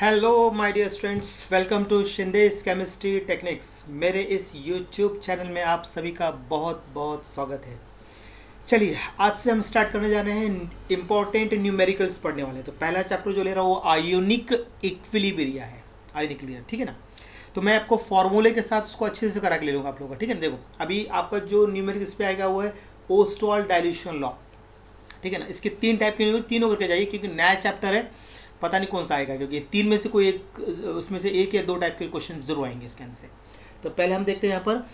Hello my dear students, welcome to Shinde's chemistry techniques. मेरे इस YouTube channel में आप सभी का बहुत बहुत स्वागत है। चलिए, आज से हम स्टार्ट करने जा रहे हैं इंपॉर्टेंट न्यूमेरिकल्स पढ़ने वाले। तो पहला चैप्टर जो ले रहा हूँ वो आयोनिक इक्विलिब्रिया है। आयोनिक इक्विलिब्रिया, ठीक है ना। तो मैं आपको फॉर्मूले के साथ उसको अच्छे से करा के ले लूँगा आप लोगों का, ठीक है ना। देखो, अभी आपका जो न्यूमेरिकल इस पे आएगा वो है ओस्टवाल्ड डाइल्यूशन लॉ, ठीक है ना। इसके तीन टाइप के तीनों करके जाइए, क्योंकि नया चैप्टर है, पता नहीं कौन सा आएगा, क्योंकि तीन में से कोई एक, उसमें से एक या दो टाइप के क्वेश्चन जरूर आएंगे इसके अंदर से। तो पहले हम देखते हैं यहाँ पर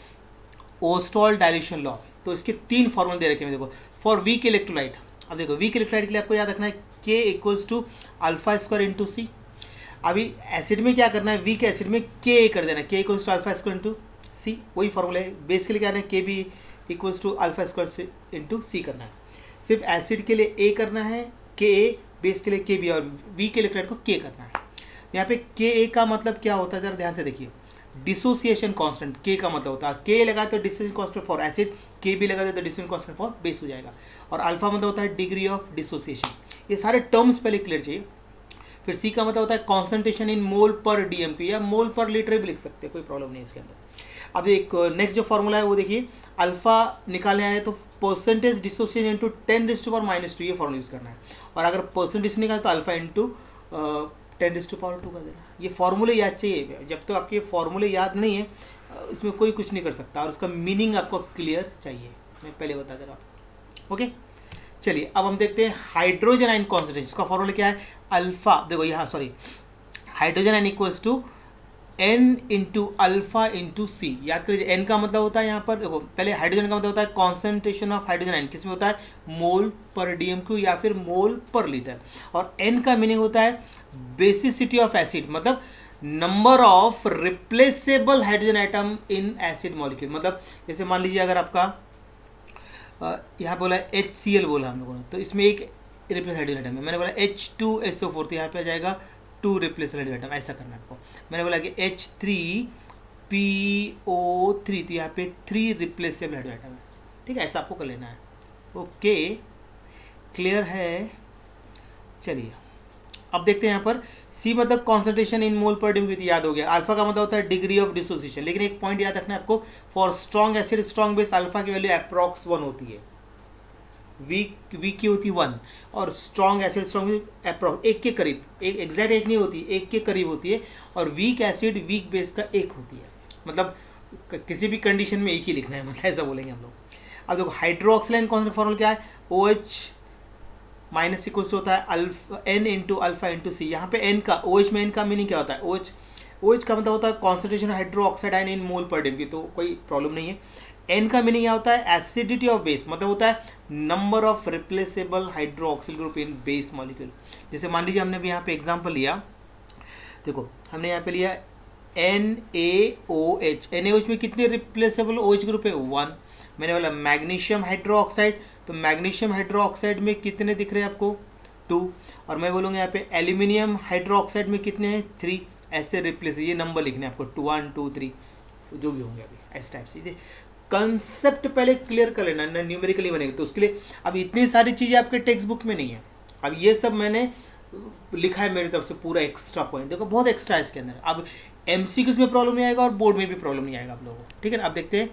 ओस्टवाल्ड डाइल्यूशन लॉ। तो इसके तीन फॉर्मूले दे रखे हैं देखो। फॉर वीक इलेक्ट्रोलाइट, अब देखो वीक इलेक्ट्रोलाइट के लिए आपको याद रखना है K equals to alpha square into C. अभी एसिड में क्या करना है, वीक एसिड में के कर देना है, K equals to alpha square into C. वही फॉर्मूला है। बेस के लिए क्या है, K B equals to alpha square into C करना है। सिर्फ एसिड के लिए ए करना है, के ए, बेस के लिए के बी, और वी के इलेक्ट्रोलाइट को के करना है। यहाँ पे के ए का मतलब क्या होता है, जरा ध्यान से देखिए। डिसोसिएशन कांस्टेंट के का मतलब होता है, के लगा तो डिसोसिएशन कांस्टेंट फॉर एसिड, के बी लगा तो डिसोसिएशन कांस्टेंट फॉर बेस हो जाएगा। और अल्फा मतलब होता है डिग्री ऑफ डिसोसिएशन। ये सारे टर्म्स पहले क्लियर चाहिए। फिर सी का मतलब होता है कॉन्सेंट्रेशन इन मोल पर डीएमपी, या मोल पर लीटर भी लिख सकते हैं, कोई प्रॉब्लम नहीं है इसके अंदर। अब एक नेक्स्ट जो फॉर्मूला है वो देखिए, अल्फा निकालने आए तो परसेंटेज डिसोसिएशन इंटू 10⁻², ये फॉर्मूला यूज़ करना है। और अगर परसेंटेज निकाले तो अल्फा इंटू 10⁻² कर देना। ये फॉर्मूले याद चाहिए। जब तक तो आपके फॉर्मूले याद नहीं है, इसमें कोई कुछ नहीं कर सकता, और उसका मीनिंग आपको क्लियर चाहिए, मैं पहले बता दे रहा हूँ। ओके, चलिए अब हम देखते हैं हाइड्रोजन आयन कॉन्सेंट्रेशन। इसका फॉर्मूला क्या है, अल्फा, देखो यहाँ sorry, hydrogen ion equals to N into alpha into C. याद करिए, एन का मतलब होता है यहाँ पर, देखो पहले हाइड्रोजन का मतलब होता है कॉन्सेंट्रेशन ऑफ हाइड्रोजन आयन, किस में होता है, मोल पर डीएमक्यू या फिर मोल पर लीटर। और एन का मीनिंग होता है बेसिसिटी ऑफ एसिड, मतलब number of replaceable hydrogen atom in acid molecule. मतलब जैसे मान लीजिए अगर आपका यहाँ बोला HCl बोला हम लोगों ने, तो इसमें एक रिप्लेस हाइड्रोजन आइटम है। मैंने बोला H2SO4, तो यहाँ पे आ जाएगा 2 रिप्लेस हाइड्रोजन आइटम, ऐसा करना है आपको। मैंने बोला कि H3PO3, तो यहाँ पे 3 रिप्लेसेबल हाइड्रोजन आइटम है, ठीक है, ऐसा आपको कर लेना है। ओके, क्लियर है। चलिए अब देखते हैं यहाँ पर सी मतलब कॉन्सेंट्रेशन इन मोल पर डीएमक्यू, याद हो गया। अल्फा का मतलब होता है डिग्री ऑफ डिसोसिएशन। लेकिन एक पॉइंट याद रखना है आपको, for strong acid strong base alpha की वैल्यू अप्रॉक्स 1 होती है, वीक की होती है 1, और स्ट्रॉन्ग एसिड स्ट्रॉन्ग अप्रॉक्स 1 के करीब, एक एग्जैक्ट 1 नहीं होती, 1 के करीब होती है। और वीक एसिड वीक बेस का 1 होती है, मतलब किसी भी कंडीशन में 1 ही लिखना है, मतलब ऐसा बोलेंगे हम लोग। अब देखो हाइड्रोक्सिल कॉन्सेंट्रेशन फॉर्मूला क्या है, OH माइनस इक्वल्स होता है alpha N into alpha into C. यहाँ पे एन का, OH में एन का मीनिंग क्या होता है, OH का मतलब होता है concentration hydro oxide ion in mole पर डीएमक्यू, तो कोई प्रॉब्लम नहीं है। एन का मीनिंग क्या होता है, एसिडिटी ऑफ बेस, मतलब होता है number of replaceable hydroxyl group in base molecule. जैसे मान लीजिए हमने भी यहाँ पे एग्जाम्पल लिया, देखो हमने यहाँ पे लिया NaOH। NaOH में कितने रिप्लेसेबल OH ग्रुप है, 1। मैंने बोला मैग्नीशियम हाइड्रो ऑक्साइड, तो मैग्नीशियम हाइड्रो ऑक्साइड में कितने दिख रहे हैं आपको, 2। और मैं बोलूँगा यहाँ पे एल्यूमिनियम हाइड्रो ऑक्साइड में कितने हैं, 3। ऐसे रिप्लेस, ये नंबर लिखने हैं आपको, 1 2 3 जो भी होंगे अभी, इस टाइप से। कंसेप्ट पहले क्लियर कर लेना, ना न्यूमेरिकली बनेगा। तो उसके लिए अब इतनी सारी चीज़ें आपके टेक्स्ट बुक में नहीं है। अब ये सब मैंने लिखा है मेरी तरफ से, पूरा एक्स्ट्रा पॉइंट, देखो बहुत एक्स्ट्रा है इसके अंदर। अब MCQs में प्रॉब्लम नहीं आएगा और बोर्ड में भी प्रॉब्लम नहीं आएगा आप लोगों को, ठीक है ना। अब देखते हैं,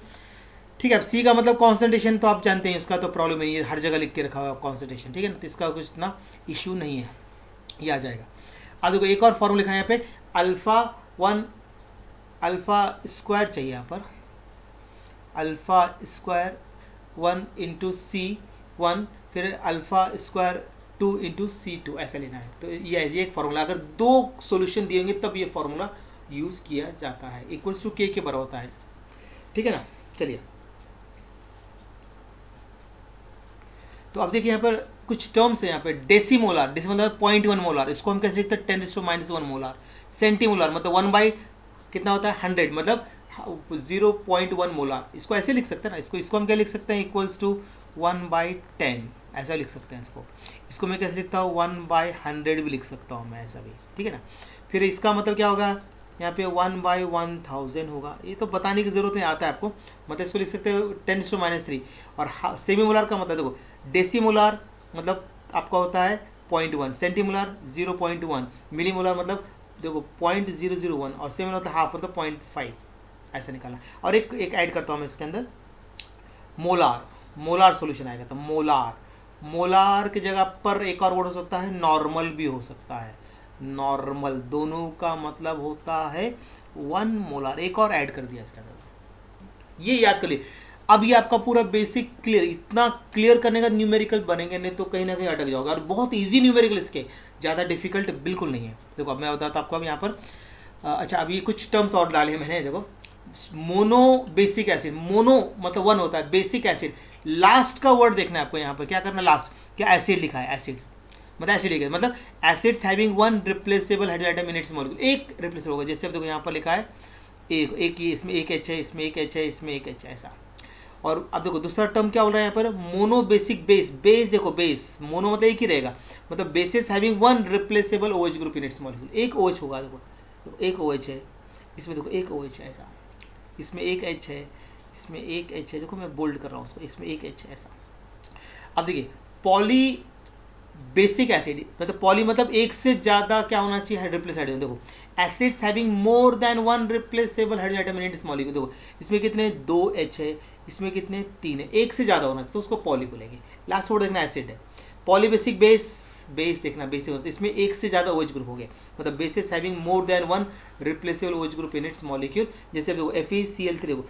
ठीक है। अब सी का मतलब कॉन्सेंट्रेशन तो आप जानते हैं, उसका तो प्रॉब्लम नहीं है, हर जगह लिख के रखा हुआ कॉन्सेंट्रेशन, ठीक है ना, तो इसका कुछ इतना इशू नहीं है, ये आ जाएगा। अब देखो एक और फॉर्मूला लिखा है यहाँ पे, अल्फा स्क्वायर चाहिए यहाँ पर, अल्फा स्क्वायर 1 इंटू C1, फिर अल्फा स्क्वायर 2 इंटू C2, ऐसा लेना है। तो ये एक फार्मूला, अगर 2 सॉल्यूशन दिए होंगे तब ये फार्मूला यूज़ किया जाता है, इक्वल्स टू के बराबर होता है, ठीक है ना। चलिए तो अब देखिए यहाँ पर कुछ टर्म्स है। यहाँ पे डेसीमोलार, मतलब 0.1 मोलार, इसको हम कैसे लिखते हैं, 10⁻⁻1 मोलार। सेंटीमोलार मतलब 1 बाई कितना होता है, 100, मतलब 0.1 मोलार। इसको ऐसे लिख सकते हैं ना, इसको हम क्या लिख सकते हैं, इक्वल्स टू 1/10, ऐसा लिख सकते हैं इसको मैं कैसे लिखता हूँ, 1/100 भी लिख सकता हूँ मैं, ऐसा भी, ठीक है ना। फिर इसका मतलब क्या होगा, यहाँ पे 1/1000 होगा, ये तो बताने की ज़रूरत नहीं, आता है आपको, मतलब इसको लिख सकते हो 10⁻3। और सेमीमोलार का मतलब देखो, डेसीमोलार मतलब आपका होता है 0.1, सेंटीमोलार 0.1, मिलीमोलार मतलब देखो 0.001 और 7 मतलब हाफ मतलब 0.5 ऐसा निकालना। और एक ऐड करता हूँ मैं इसके अंदर, मोलार सॉल्यूशन आएगा। तो मोलार की जगह पर एक और वर्ड हो सकता है नॉर्मल भी हो सकता है। नॉर्मल दोनों का मतलब होता है 1 मोलार। एक और ऐड कर दिया इसके अंदर, ये याद कर लिए। अब ये आपका पूरा बेसिक क्लियर, इतना क्लियर करने का न्यूमेरिकल बनेंगे, नहीं तो कहीं ना कहीं अटक जाओगे। और बहुत इजी न्यूमेरिकल इसके, ज़्यादा डिफिकल्ट बिल्कुल नहीं है। देखो अब मैं बताता आपको, अब यहाँ पर अच्छा अब ये कुछ टर्म्स और डाले हैं मैंने। देखो मोनो बेसिक एसिड, मोनो मतलब 1 होता है, बेसिक एसिड लास्ट का वर्ड देखना है आपको। यहाँ पर क्या करना, लास्ट क्या एसिड लिखा है, एसिड मतलब एसिड लिखा है, मतलब acids having 1 replaceable hydrogen in its molecule, एक रिप्लेसेबल होगा। जैसे अब देखो यहाँ पर लिखा है एक ही, इसमें एक एच है, इसमें एक एच है, इसमें एक एच है, ऐसा। और अब देखो दूसरा टर्म क्या बोल रहा है यहाँ पर, मोनो बेसिक बेस। देखो बेस, मोनो मतलब एक ही रहेगा, मतलब basis having 1 replaceable OH group in its molecule. एक OH होगा, देखो एक OH है, इसमें देखो एक OH है ऐसा, इसमें एक H है, इसमें एक H है, देखो मैं बोल्ड कर रहा हूँ उसको, इसमें एक H है ऐसा। अब देखिए पॉली बेसिक एसिड मतलब पॉली मतलब एक से ज़्यादा क्या होना चाहिए, रिप्लेस हाइड्रोजन। देखो acids having more than 1 replaceable hydrogen in its molecule. देखो इसमें कितने 2 H है, इसमें कितने 3 है, एक से ज़्यादा होना चाहिए तो उसको पॉली बोलेंगे। लास्ट वर्ड देखना एसिड है। पॉली बेसिक बेस देखना, बेसिक मतलब इसमें एक से ज़्यादा OH ग्रुप हो गया, मतलब basis having more than 1 replaceable OH group in its molecule. जैसे देखो FeCl3 देखो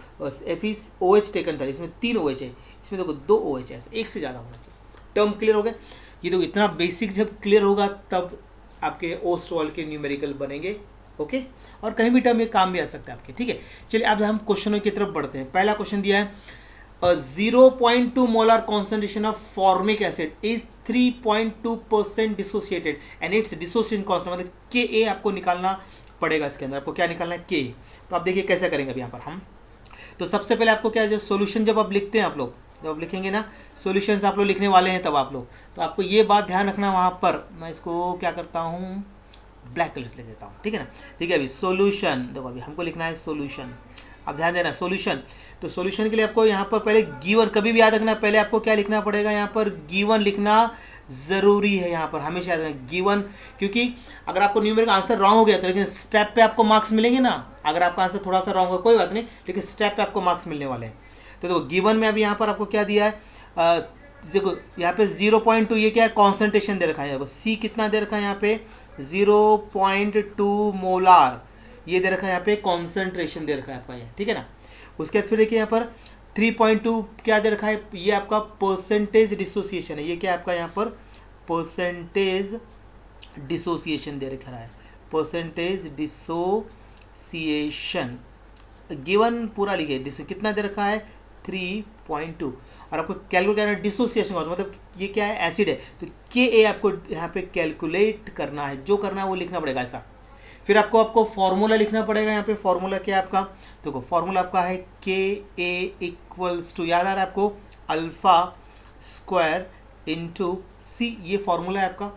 FeOH टेकन था, इसमें 3 OH है, इसमें देखो 2 OH है, एक से ज़्यादा होना चाहिए। टर्म क्लियर हो गया। ये देखो इतना बेसिक जब क्लियर होगा तब आपके ओस्ट्रॉल के न्यूमेरिकल बनेंगे। ओके, और कहीं भी टर्म ये काम भी आ सकता है आपके। ठीक है, चलिए अब हम क्वेश्चनों की तरफ बढ़ते हैं। पहला क्वेश्चन दिया है 0.2 molar concentration of formic acid is 3.2% dissociated and it's dissociation constant मतलब Ka आपको निकालना पड़ेगा। इसके अंदर आपको क्या निकालना है, K। तो आप देखिए कैसे करेंगे अभी यहाँ पर हम। तो सबसे पहले आपको क्या है, सोल्यूशन जब आप लिखते हैं, आप लोग जब आप लिखेंगे ना सॉल्यूशंस आप लोग लिखने वाले हैं तब आप लोग, तो आपको ये बात ध्यान रखना वहाँ पर। मैं इसको क्या करता हूँ, ब्लैक कलर से लिख देता हूँ, ठीक है ना। ठीक है, अभी सॉल्यूशन देखो, अभी हमको लिखना है सॉल्यूशन। अब ध्यान देना सॉल्यूशन, तो सॉल्यूशन के लिए आपको यहाँ पर पहले गिवन, कभी भी याद रखना पहले आपको क्या लिखना पड़ेगा, यहाँ पर गिवन लिखना ज़रूरी है। यहाँ पर हमेशा याद रखना गिवन, क्योंकि अगर आपको न्यूमेरिकल आंसर रॉन्ग हो गया तो लेकिन स्टेप पे आपको मार्क्स मिलेंगे ना। अगर आपका आंसर थोड़ा सा रॉन्ग हो कोई बात नहीं, लेकिन स्टेप पे आपको मार्क्स मिलने वाले हैं। तो देखो गिवन में अभी यहाँ पर आपको क्या दिया है, देखो यहाँ पे 0.2 ये क्या है, कॉन्सेंट्रेशन दे रखा है। देखो सी कितना दे रखा है यहाँ पे 0.2 मोलार, ये दे रखा है यहाँ पे कॉन्सेंट्रेशन दे रखा है आपका ये, ठीक है ना। उसके बाद फिर देखिए यहाँ पर 3.2 क्या दे रखा है, ये आपका परसेंटेज डिसोसिएशन है। ये क्या आपका यहाँ पर परसेंटेज डिसोसिएशन दे रखा है, परसेंटेज डिसोसिएशन गिवन पूरा लिखे। कितना दे रखा है 3.2, और आपको कैलकुलेट करना है डिसोसिएशन मतलब ये क्या है, एसिड है, तो Ka आपको यहाँ पे कैलकुलेट करना है, जो करना है वो लिखना पड़ेगा ऐसा। फिर आपको फार्मूला लिखना पड़ेगा। यहाँ पे फार्मूला क्या है आपका, देखो फार्मूला आपका है Ka इक्वल्स टू, याद आ रहा है आपको, अल्फा स्क्वायर इंटू सी, ये फार्मूला है आपका।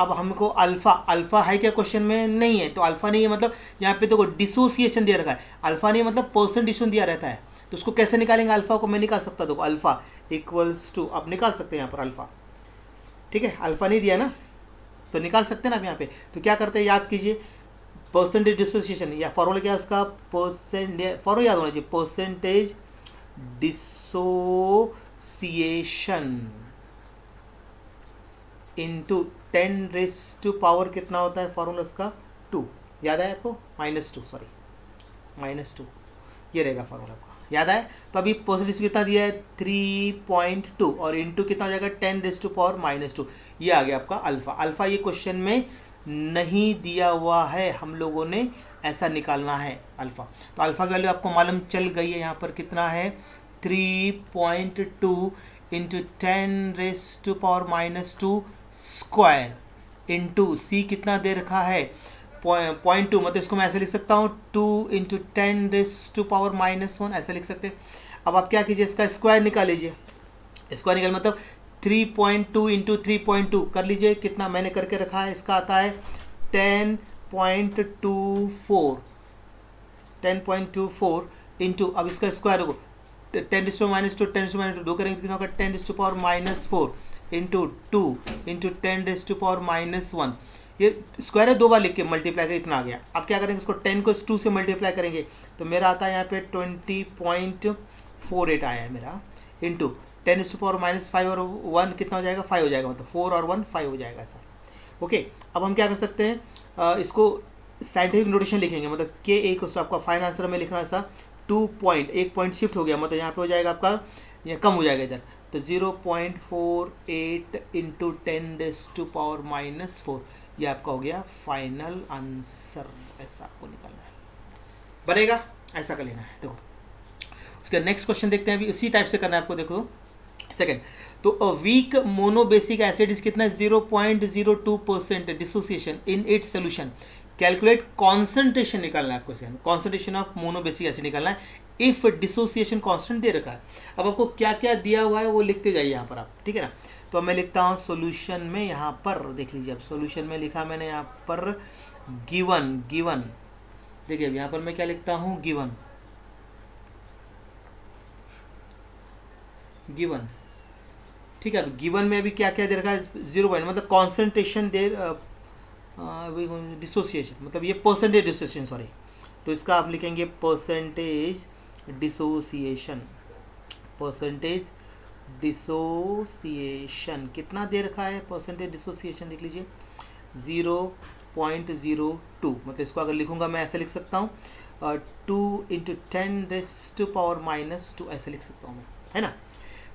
अब हमको अल्फा है क्या क्वेश्चन में, नहीं है, तो अल्फा नहीं है मतलब यहाँ पे देखो डिसोसिएशन दिया रखा है, अल्फा नहीं मतलब परसेंट डिसोसिएशन दिया रहता है, तो उसको कैसे निकालेंगे, अल्फा को मैं निकाल सकता, देखो अल्फा इक्वल्स टू, आप निकाल सकते हैं यहाँ पर अल्फा, ठीक है। अल्फा नहीं दिया ना तो निकाल सकते हैं ना आप यहाँ पे। तो क्या करते हैं, याद कीजिए परसेंटेज डिसोसिएशन, या फॉर्मूला क्या है उसका, फॉर्मूला याद होना चाहिए, परसेंटेज डिसोसिएशन इंटू 10⁻⁴ कितना होता है फॉर्मूला उसका 2, याद है आपको, -2 ये रहेगा फॉर्मूला आपका, याद आए। तो अभी परसेंटेज कितना दिया है 3.2 और इंटू कितना हो जाएगा 10⁻⁻², ये आ गया आपका अल्फा। अल्फा ये क्वेश्चन में नहीं दिया हुआ है, हम लोगों ने ऐसा निकालना है अल्फा। तो अल्फा की वैल्यू आपको मालूम चल गई है, यहाँ पर कितना है 3.2 इंटू 10⁻² स्क्वायर इंटू सी कितना दे रखा है 0.2, मतलब इसको मैं ऐसे लिख सकता हूँ 2 इंटू 10⁻⁻1 ऐसा लिख सकते हैं। अब आप क्या कीजिए, इसका स्क्वायर निकाल लीजिए, स्क्वायर निकाल मतलब 3.2 इंटू 3.2 कर लीजिए, कितना मैंने करके रखा है, इसका आता है 10.24 इंटू, अब इसका स्क्वायर होगा 10⁻², 10⁻², 2 करेंगे कितना होगा 10⁻⁻4 इंटू 2 इंटू 10⁻⁻1, ये स्क्वायर है, 2 बार लिख के मल्टीप्लाई कर इतना आ गया। अब क्या करेंगे, इसको 10 को 2 से मल्टीप्लाई करेंगे तो मेरा आता है यहाँ पे 20.48 आया है मेरा, इंटू 10⁻⁻5 और 1 कितना हो जाएगा, 5 हो जाएगा, मतलब 4 और 1 5 हो जाएगा ऐसा। ओके, अब हम क्या कर सकते हैं, इसको साइंटिफिक नोटेशन लिखेंगे, मतलब के ए को आपका फाइनल आंसर में लिखना ऐसा 2 पॉइंट, 1 पॉइंट शिफ्ट हो गया, मतलब यहाँ पे हो जाएगा आपका, यहाँ कम हो जाएगा इधर, तो 0.48 इंटू 10⁻⁻4 ये आपका हो गया फाइनल आंसर। ऐसा आपको निकालना है, बनेगा, ऐसा कर लेना है। देखो उसका नेक्स्ट क्वेश्चन देखते हैं, अभी उसी टाइप से करना है आपको। देखो सेकंड, तो a weak monobasic acid is कितना, 0.02% dissociation in its solution, calculate concentration निकालना है आपको, कॉन्सेंट्रेशन ऑफ मोनोबेसिक एसिड निकालना है इफ डिसोसिएशन कांस्टेंट दे रखा है। अब आपको क्या क्या दिया हुआ है वो लिखते जाइए यहाँ पर आप, ठीक है ना। तो अब मैं लिखता हूँ सॉल्यूशन में, यहाँ पर देख लीजिए, अब सॉल्यूशन में लिखा मैंने यहाँ पर गिवन, देखिए अब यहाँ पर मैं क्या लिखता हूँ, गिवन, ठीक है। अब गिवन में अभी क्या क्या दे रखा है, 0 पॉइंट, मतलब कॉन्सेंट्रेशन दे, डिसोसिएशन, मतलब ये परसेंटेज डिसोसिएशन, सॉरी, तो इसका आप लिखेंगे परसेंटेज डिसोसिएशन कितना दे रखा है, परसेंटेज डिसोसिएशन देख लीजिए 0.02, मतलब इसको अगर लिखूंगा मैं ऐसे लिख सकता हूँ 2 × 10⁻⁻2 ऐसे लिख सकता हूँ मैं, है ना।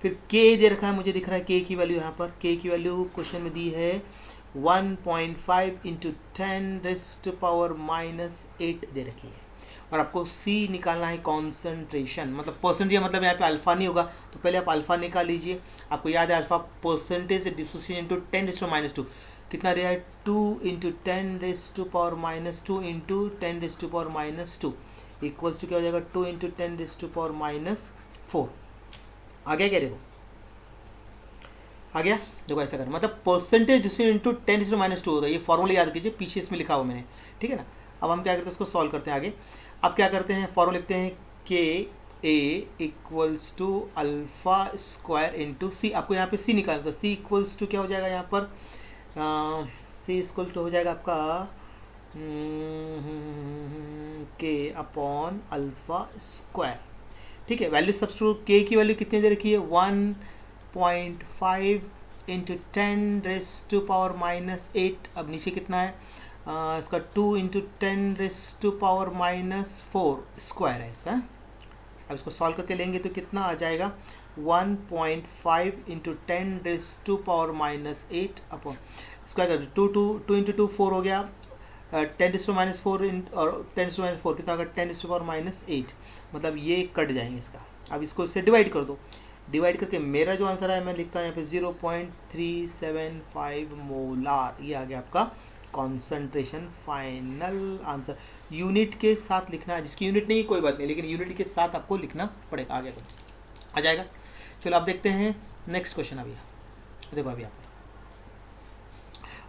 फिर के दे रखा है, मुझे दिख रहा है के की वैल्यू, यहाँ पर के की वैल्यू क्वेश्चन में दी है 1.5 × 10⁻⁻8 दे रखी है। और आपको सी निकालना है कॉन्सेंट्रेशन, मतलब परसेंटेज, मतलब यहाँ पे अल्फा नहीं होगा तो पहले आप अल्फा निकाल लीजिए। आपको याद है अल्फा परसेंटेज डिसोसिएशन इंटू 10⁻⁻2 कितना रहा है, 2 × 10⁻⁻2 इंटू 10⁻⁻2 इक्वल्स टू क्या हो जाएगा, 2 × 10⁻⁴ आ गया क्या, देखो आ गया। देखो ऐसा कर, मतलब परसेंटेज डिसोसिएशन इंटू 10⁻⁻2 होता है, ये फॉर्मूला याद कीजिए, पीछे इसमें लिखा हुआ मैंने, ठीक है ना। अब हम क्या करते हैं, इसको सॉल्व करते हैं आगे। अब क्या करते हैं, फॉर्मूला लिखते हैं K A equals to alpha square into C. आपको यहाँ पे सी निकालना, तो सी इक्वल्स टू क्या हो जाएगा यहाँ पर, सी इक्वल टू हो जाएगा आपका के अपॉन अल्फा स्क्वायर, ठीक है। वैल्यू सब्स्टिट्यूट, के की वैल्यू कितनी दे रखी है, 1.5 × 10⁻⁻8, अब नीचे कितना है, इसका 2 × 10⁻⁴ स्क्वायर है इसका। अब इसको सॉल्व करके लेंगे तो कितना आ जाएगा, 1.5 × 10⁻⁻8 अपॉन स्क्वायर, 2 × 2 4 हो गया, 10⁻⁴ और 10⁻⁴ कितना होगा, 10⁻⁸, मतलब ये कट जाएंगे इसका। अब इसको इससे डिवाइड कर दो, डिवाइड करके मेरा जो आंसर है मैं लिखता हूँ यहाँ पे 0.375 मोलार, ये आ गया आपका कॉन्सेंट्रेशन फाइनल आंसर। यूनिट के साथ लिखना है, जिसकी यूनिट नहीं कोई बात नहीं, लेकिन यूनिट के साथ आपको लिखना पड़ेगा, आ गया तो आ जाएगा। चलो आप देखते हैं नेक्स्ट क्वेश्चन। अभी देखो अभी आप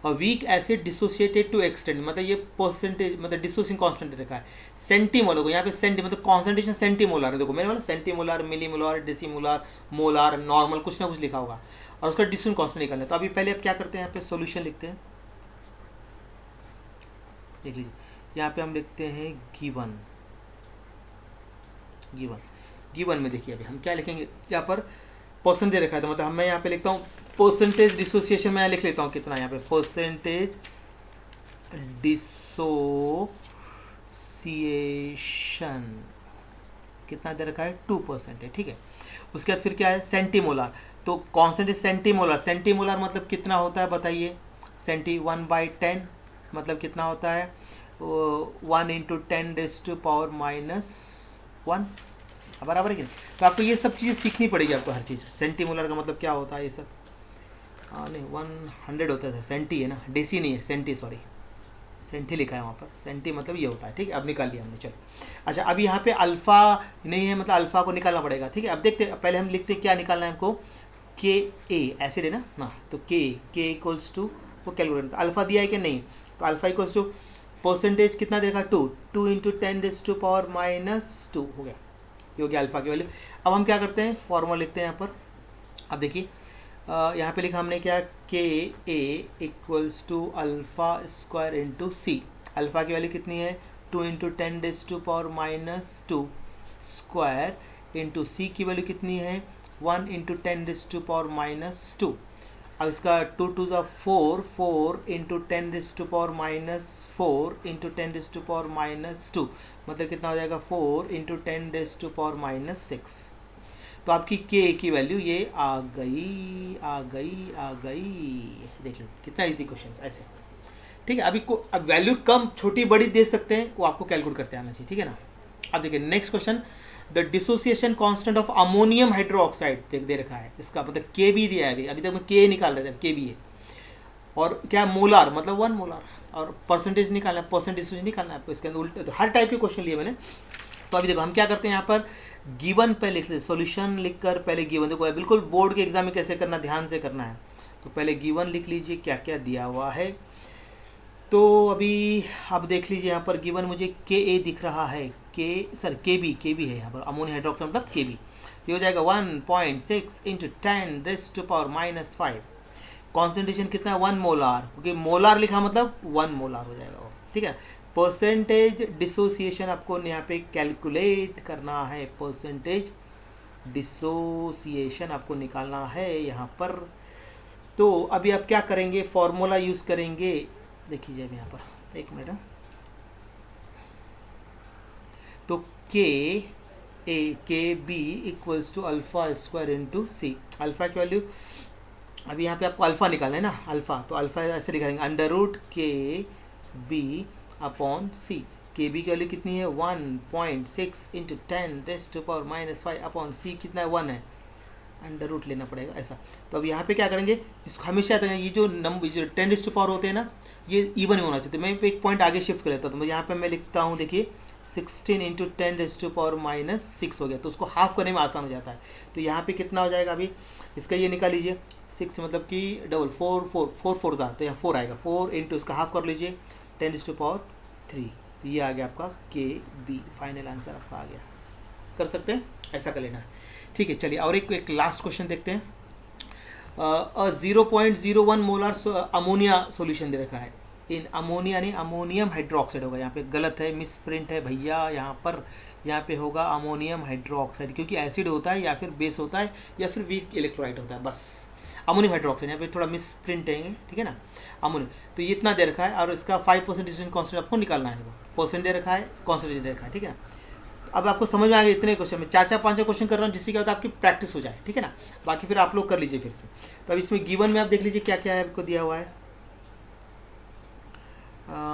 weak acid dissociated to extend, मतलब ये परसेंटेज, मतलब डिसोसिएशन कांस्टेंट रखा है सेंटीमोलर को, यहाँ पे सेंटी मतलब कॉन्सेंट्रेशन सेंटीमोलर है। देखो मैंने बोला सेंटीमोलर, मिलीमोलर, डेसीमोलर, मोलर, नॉर्मल, कुछ ना कुछ लिखा होगा, और उसका डिसोसिएशन कांस्टेंट निकालना है। तो अभी पहले आप क्या करते हैं, यहाँ पे सॉल्यूशन लिखते हैं, देख लीजिए यहाँ पे हम लिखते हैं गिवन में देखिए अभी हम क्या लिखेंगे, यहाँ पर परसेंट दे रखा है, तो मतलब मैं यहाँ पे लिखता हूँ परसेंटेज डिसोसिएशन, मैं लिख लेता हूँ कितना यहाँ पे, परसेंटेज डिसोसिएशन कितना दे रखा है, 2% है, ठीक है। उसके बाद फिर क्या है, सेंटीमोलर, तो कॉन्सेंट्रेज सेंटीमोलर मतलब कितना होता है बताइए, 1/10 मतलब कितना होता है, 1 × 10⁻⁻1 बराबर है कि नहीं। तो आपको ये सब चीज़ें सीखनी पड़ेगी आपको, हर चीज़, सेंटीमोलर का मतलब क्या होता है ये सब, नहीं 100 होता है सर, सेंटी है ना, डेसी नहीं है, सेंटी, सॉरी सेंटी लिखा है वहाँ पर, सेंटी मतलब ये होता है, ठीक है। अब निकाल लिया हमने, चलो। अच्छा अब यहाँ पे अल्फ़ा नहीं है, मतलब अल्फ़ा को निकालना पड़ेगा, ठीक है। अब देखते हैं, पहले हम लिखते हैं क्या निकालना है हमको, के ए एसिड है ना, तो के इक्वल्स टू वो कैलकुलेट, अल्फ़ा दिया है कि नहीं, तो अल्फ़ा इक्वल्स टू परसेंटेज कितना दे रखा, 2 × 10⁻⁻2 हो गया, ये हो गया अल्फ़ा की वैल्यू। अब हम क्या करते हैं, फॉर्मूला लिखते हैं यहाँ पर। अब देखिए यहाँ पे लिखा हमने क्या, K A equals to alpha square into C. Alpha की वैल्यू कितनी है, 2 इंटू 10⁻⁻² स्क्वायर इंटू सी की वैल्यू कितनी है, 1 इंटू 10⁻²। अब इसका 2 2 4, 4 इंटू 10⁻⁻4 इंटू 10⁻⁻2 मतलब कितना हो जाएगा, 4 इंटू 10⁻⁻6। तो आपकी के की वैल्यू ये आ गई। देख लो कितना इजी क्वेश्चन ऐसे, ठीक है। अभी को अब वैल्यू कम छोटी बड़ी दे सकते हैं, वो आपको कैलकुलेट करते आना चाहिए, ठीक है ना। अब देखिए next question, the dissociation constant of ammonium hydroxide दे रखा है, इसका मतलब के बी दिया है। अभी तक मैं के निकाल रहे थे, के बी है और क्या मोलार मतलब 1 मोलार, और परसेंटेज निकालना है, परसेंटेज निकालना है आपको। इसके अंदर उल्टे तो हर टाइप के क्वेश्चन लिए मैंने। तो अभी देखो हम क्या करते हैं, यहाँ पर गिवन पे लिख लेते, सॉल्यूशन लिखकर पहले गिवन, देखो बिल्कुल बोर्ड के एग्जाम में कैसे करना, ध्यान से करना है। तो पहले गिवन लिख लीजिए क्या क्या दिया हुआ है। तो अभी आप देख लीजिए यहाँ पर गिवन मुझे के ए दिख रहा है, के बी है यहाँ पर, अमोनियम हाइड्रोक्साइड मतलब के बी। ये हो जाएगा 1.6 इंटू 10⁻⁻5। कॉन्सेंट्रेशन कितना है, 1 मोलार, क्योंकि मोलार लिखा मतलब 1 मोलार हो जाएगा वो, ठीक है। परसेंटेज डिसोसिएशन आपको यहाँ पे कैलकुलेट करना है, परसेंटेज डिसोसिएशन आपको निकालना है यहाँ पर। तो अभी आप क्या करेंगे, फॉर्मूला यूज़ करेंगे। देखिए यहाँ पर एक मिनट, तो K B equals to alpha square into C. Alpha की वैल्यू अभी यहाँ पे आपको अल्फ़ा निकालना है ना, अल्फ़ा, तो अल्फ़ा ऐसे लिखाएंगे under root K B upon सी। के बी की वैल्यू कितनी है, 1.6 इंटू 10⁻⁻5 अपॉन सी कितना है, 1 है, अंडर रूट लेना पड़ेगा ऐसा। तो अब यहाँ पे क्या करेंगे, इसको हमेशा ये जो नंबर जो 10⁻⁴ होते हैं ना, ये इवन में होना चाहिए। तो मैं एक पॉइंट आगे शिफ्ट कर लेता हूँ। तो यहाँ पे मैं लिखता हूँ, देखिए 16 इंटू 10⁻⁻6 हो गया, तो उसको हाफ करने में आसान हो जाता है। तो यहाँ पे कितना हो जाएगा, अभी इसका ये निकाल लीजिए, 6 मतलब कि डबल 4 4 तो यहाँ 4 आएगा, 4 इंटू इसका हाफ कर लीजिए 10⁻3। तो ये आ गया आपका के बी, फाइनल आंसर आपका आ गया। कर सकते हैं, ऐसा कर लेना है, ठीक है। चलिए और एक लास्ट क्वेश्चन देखते हैं। 0.01 मोलार अमोनिया सॉल्यूशन दे रखा है इन अमोनिया, नहीं अमोनियम हाइड्रोक्साइड होगा, यहाँ पे गलत है, मिस प्रिंट है भैया, यहाँ पे होगा अमोनियम हाइड्रोक्साइड, क्योंकि एसिड होता है या फिर बेस होता है या फिर वीक इलेक्ट्रोलाइट होता है, बस अमोनियम हाइड्रोक्साइड। यहाँ पे थोड़ा मिस प्रिंट है, ठीक है ना, अमोनियम। तो ये इतना दे रखा है और इसका 5% डिसोसिएशन कांस्टेंट आपको निकालना है, परसेंट दे रखा है, कॉन्सेंट्रेशन दे रखा है, ठीक है ना। अब आपको समझ में आ गया, इतने क्वेश्चन में 4 5 क्वेश्चन कर रहा हूँ, जिससे क्या होता है आपकी प्रैक्टिस हो जाए, ठीक है ना। बाकी फिर आप लोग कर लीजिए फिर इसमें। तो अब इसमें गिवन में आप देख लीजिए क्या क्या है आपको दिया हुआ है।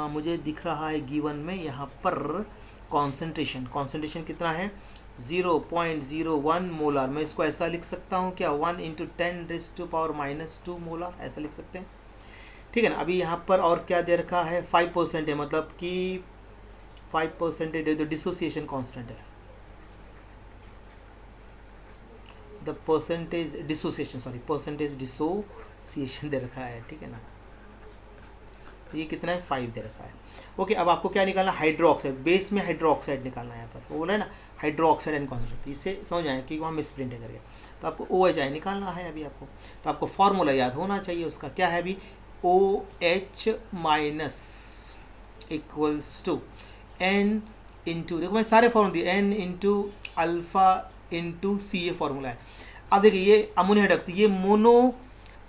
मुझे दिख रहा है गिवन में यहाँ पर कॉन्सेंट्रेशन कितना है, 0.01 मोलार। मैं इसको ऐसा लिख सकता हूँ क्या, 1 इंटू 10⁻⁻2 मोलार, ऐसा लिख सकते हैं, ठीक है ना। अभी यहाँ पर और क्या दे रखा है, 5% है, मतलब कि 5% जो डिसोसिएशन कांस्टेंट है, द परसेंटेज डिसोसिएशन दे रखा है, ठीक है ना। तो ये कितना है, 5 दे रखा है। ओके, अब आपको क्या निकालना, हाइड्रोक्साइड, बेस में हाइड्रोक्साइड निकालना है यहाँ पर, वो बोला है ना हाइड्रोक्साइड एंड कॉन्सेंट्रेट, इससे समझ आए कि वहाँ मिसप्रिंट है करके। तो आपको OH निकालना है अभी आपको। तो आपको फॉर्मूला याद होना चाहिए उसका, क्या है अभी, OH minus equals to N into, देखो मैं सारे फॉर्मूले दिए, N into alpha into C, ये फॉर्मूला है। अब देखिए ये अमोनियम हाइड्रोक्साइड, ये मोनो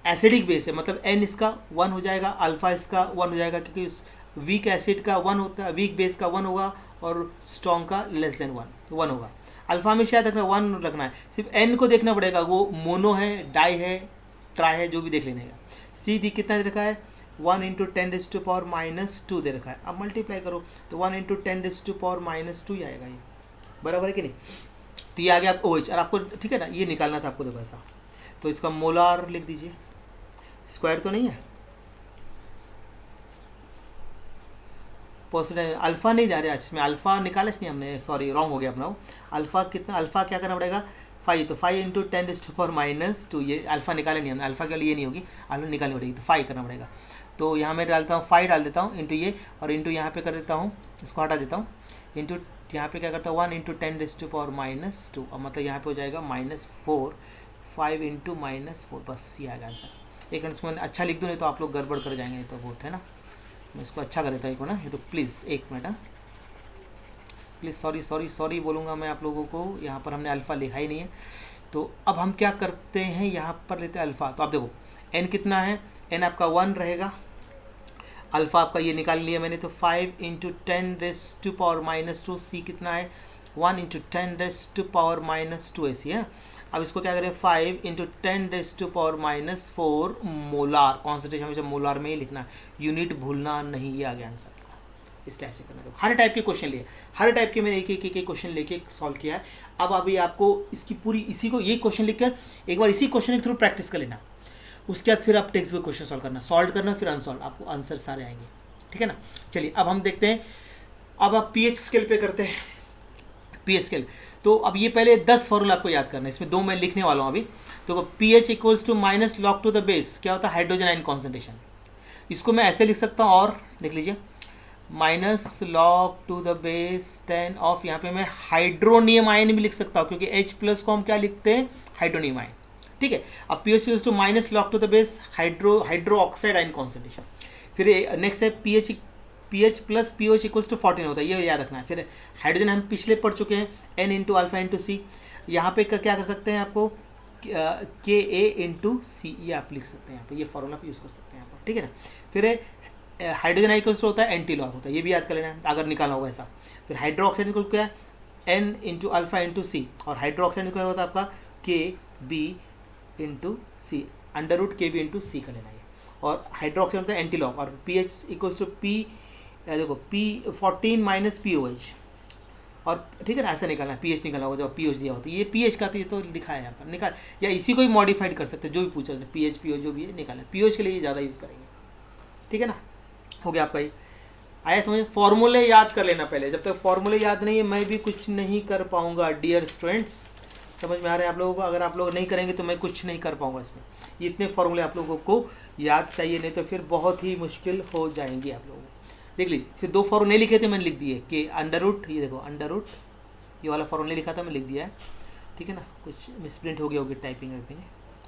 एसिडिक बेस है, मतलब N इसका 1 हो जाएगा, अल्फ़ा इसका 1 हो जाएगा, क्योंकि वीक एसिड का 1 होता है, वीक बेस का 1 होगा और स्ट्रॉन्ग का लेस देन 1 होगा। अल्फ़ा में शायद रखना 1 रखना है, सिर्फ N को देखना पड़ेगा, वो मोनो है, डाई है, ट्राई है, जो भी देख लेने का। सी दी कितना दे रखा है, 1 इंटू 10⁻⁻2 दे रखा है। अब मल्टीप्लाई करो तो 1 इंटू 10⁻⁻2 ही आएगा, ये बराबर है कि नहीं। तो ये आ गया OH, और आपको ठीक है ना, ये निकालना था आपको, देखो ऐसा। तो इसका मोलार लिख दीजिए, स्क्वायर तो नहीं है, परसेंटेज अल्फ़ा नहीं जा रहा है इसमें, अल्फ़ा निकाला नहीं हमने, सॉरी रॉन्ग हो गया अपना। अल्फ़ा कितना, अल्फ़ा क्या करना पड़ेगा, 5, तो 5 इंटू 10⁻⁻2, ये अल्फ़ा निकाले नहीं हमने, अल्फ़ा के लिए नहीं होगी, अल्फ़ा निकालनी पड़ेगी, तो 5 करना पड़ेगा। तो यहाँ मैं डालता हूँ 5 डाल देता हूँ इंटू ये, और इंटू यहाँ पे कर देता हूँ, इसको हटा देता हूँ, इंटू यहाँ पे क्या करता हूँ 1 इंटू 10⁻⁻2, और मतलब यहाँ पे हो जाएगा -4 5 इंटू -4, बस ये आएगा आंसर। एक मिनट में अच्छा लिख दूँ, नहीं तो आप लोग गड़बड़ कर जाएंगे, तो बहुत है ना। मैं इसको अच्छा कर देता हूँ ना, ये तो प्लीज़ एक मिनट, हाँ प्लीज़, सॉरी बोलूँगा मैं आप लोगों को। यहाँ पर हमने अल्फ़ा लिखा ही नहीं है। तो अब हम क्या करते हैं, यहाँ पर लेते हैं अल्फ़ा। तो आप देखो n कितना है, n आपका 1 रहेगा, अल्फ़ा आपका ये निकाल लिया मैंने, तो 5 इंटू 10⁻⁻2, c कितना है 1 इंटू 10⁻⁻2 ऐसी है। अब इसको क्या करें, 5 इंटू 10⁻⁻4 मोलार, कॉन्सेंट्रेशन हमेशा मोलार में ही लिखना है, यूनिट भूलना नहीं। ये आ गया आंसर। इस टाइप से करना है। हर टाइप के क्वेश्चन लिए, हर टाइप के मैंने एक क्वेश्चन लेके सॉल्व किया है। अब अभी आपको इसकी पूरी इसी को ये क्वेश्चन लिखकर एक बार इसी क्वेश्चन के थ्रू प्रैक्टिस कर लेना, उसके बाद फिर आप टेक्स्ट बुक क्वेश्चन सॉल्व करना, फिर अनसॉल्व, आपको आंसर सारे आएंगे, ठीक है ना। चलिए अब हम देखते हैं, अब आप पीएच स्केल पे करते हैं। पीएच स्केल, तो अब ये पहले 10 फॉर्मूला आपको याद करना है, इसमें 2 मैं लिखने वाला हूँ अभी। तो pH equals to minus log to the base, क्या होता है, हाइड्रोजन आयन कॉन्सेंट्रेशन। इसको मैं ऐसे लिख सकता हूँ, और देख लीजिए minus log to the base 10 of, यहाँ पे मैं हाइड्रोनियम आयन भी लिख सकता हूँ, क्योंकि H+ को हम क्या लिखते हैं, हाइड्रोनियम आयन, ठीक है। अब pH equals to minus log to the base hydro oxide ion concentration. फिर नेक्स्ट है pH plus pOH equals to 14 होता है, ये याद रखना है। फिर हाइड्रोजन हम पिछले पढ़ चुके हैं, n into alpha into C. यहाँ पे क्या कर सकते हैं, आपको के ए इंटू सी, ये आप लिख सकते हैं यहाँ पे, ये फॉर्मूला यूज़ कर सकते हैं यहाँ पर, ठीक है ना। फिर हाइड्रोजन इक्वल्स होता है एंटी लॉग होता है, ये भी याद कर लेना है अगर निकालना होगा ऐसा। फिर हाइड्रो ऑक्साइड इक्वल क्या है, n into alpha into C, और हाइड्रो ऑक्साइड क्या होता है आपका K B into C, under root K B into C का लेना है। और हाइड्रो ऑक्साइड होता है एंटी लॉग, और P H equals to P, देखो P14 माइनस POH, और ठीक है ना, ऐसा निकालना है, पीएच निकालना होगा, जब पीएच दिया होता है, ये पीएच का तो ये तो लिखा है यहाँ पर, निकाल या इसी को ही मॉडिफाइड कर सकते हैं, जो भी पूछा जाए पीएच पीओ जो भी है निकालना है, पीओच के लिए ज़्यादा यूज़ करेंगे, ठीक है ना। हो गया आपका ये, आया समझ। फॉर्मूले याद कर लेना पहले, जब तक फॉर्मूले याद नहीं है मैं भी कुछ नहीं कर पाऊँगा डियर स्टूडेंट्स, समझ में आ रहा है आप लोगों को। अगर आप लोग नहीं करेंगे तो मैं कुछ नहीं कर पाऊँगा इसमें, ये इतने फॉर्मूले आप लोगों को याद चाहिए, नहीं तो फिर बहुत ही मुश्किल हो जाएंगी आप लोगों को। देख लीजिए, फिर 2 फॉर्मूले नहीं लिखे थे, मैंने लिख दिए कि अंडर रूट, ये देखो अंडर रूट, ये वाला फॉर्मूला लिखा था मैं लिख दिया है, ठीक है ना। कुछ मिसप्रिंट हो गया होगी टाइपिंग वाइपिंग,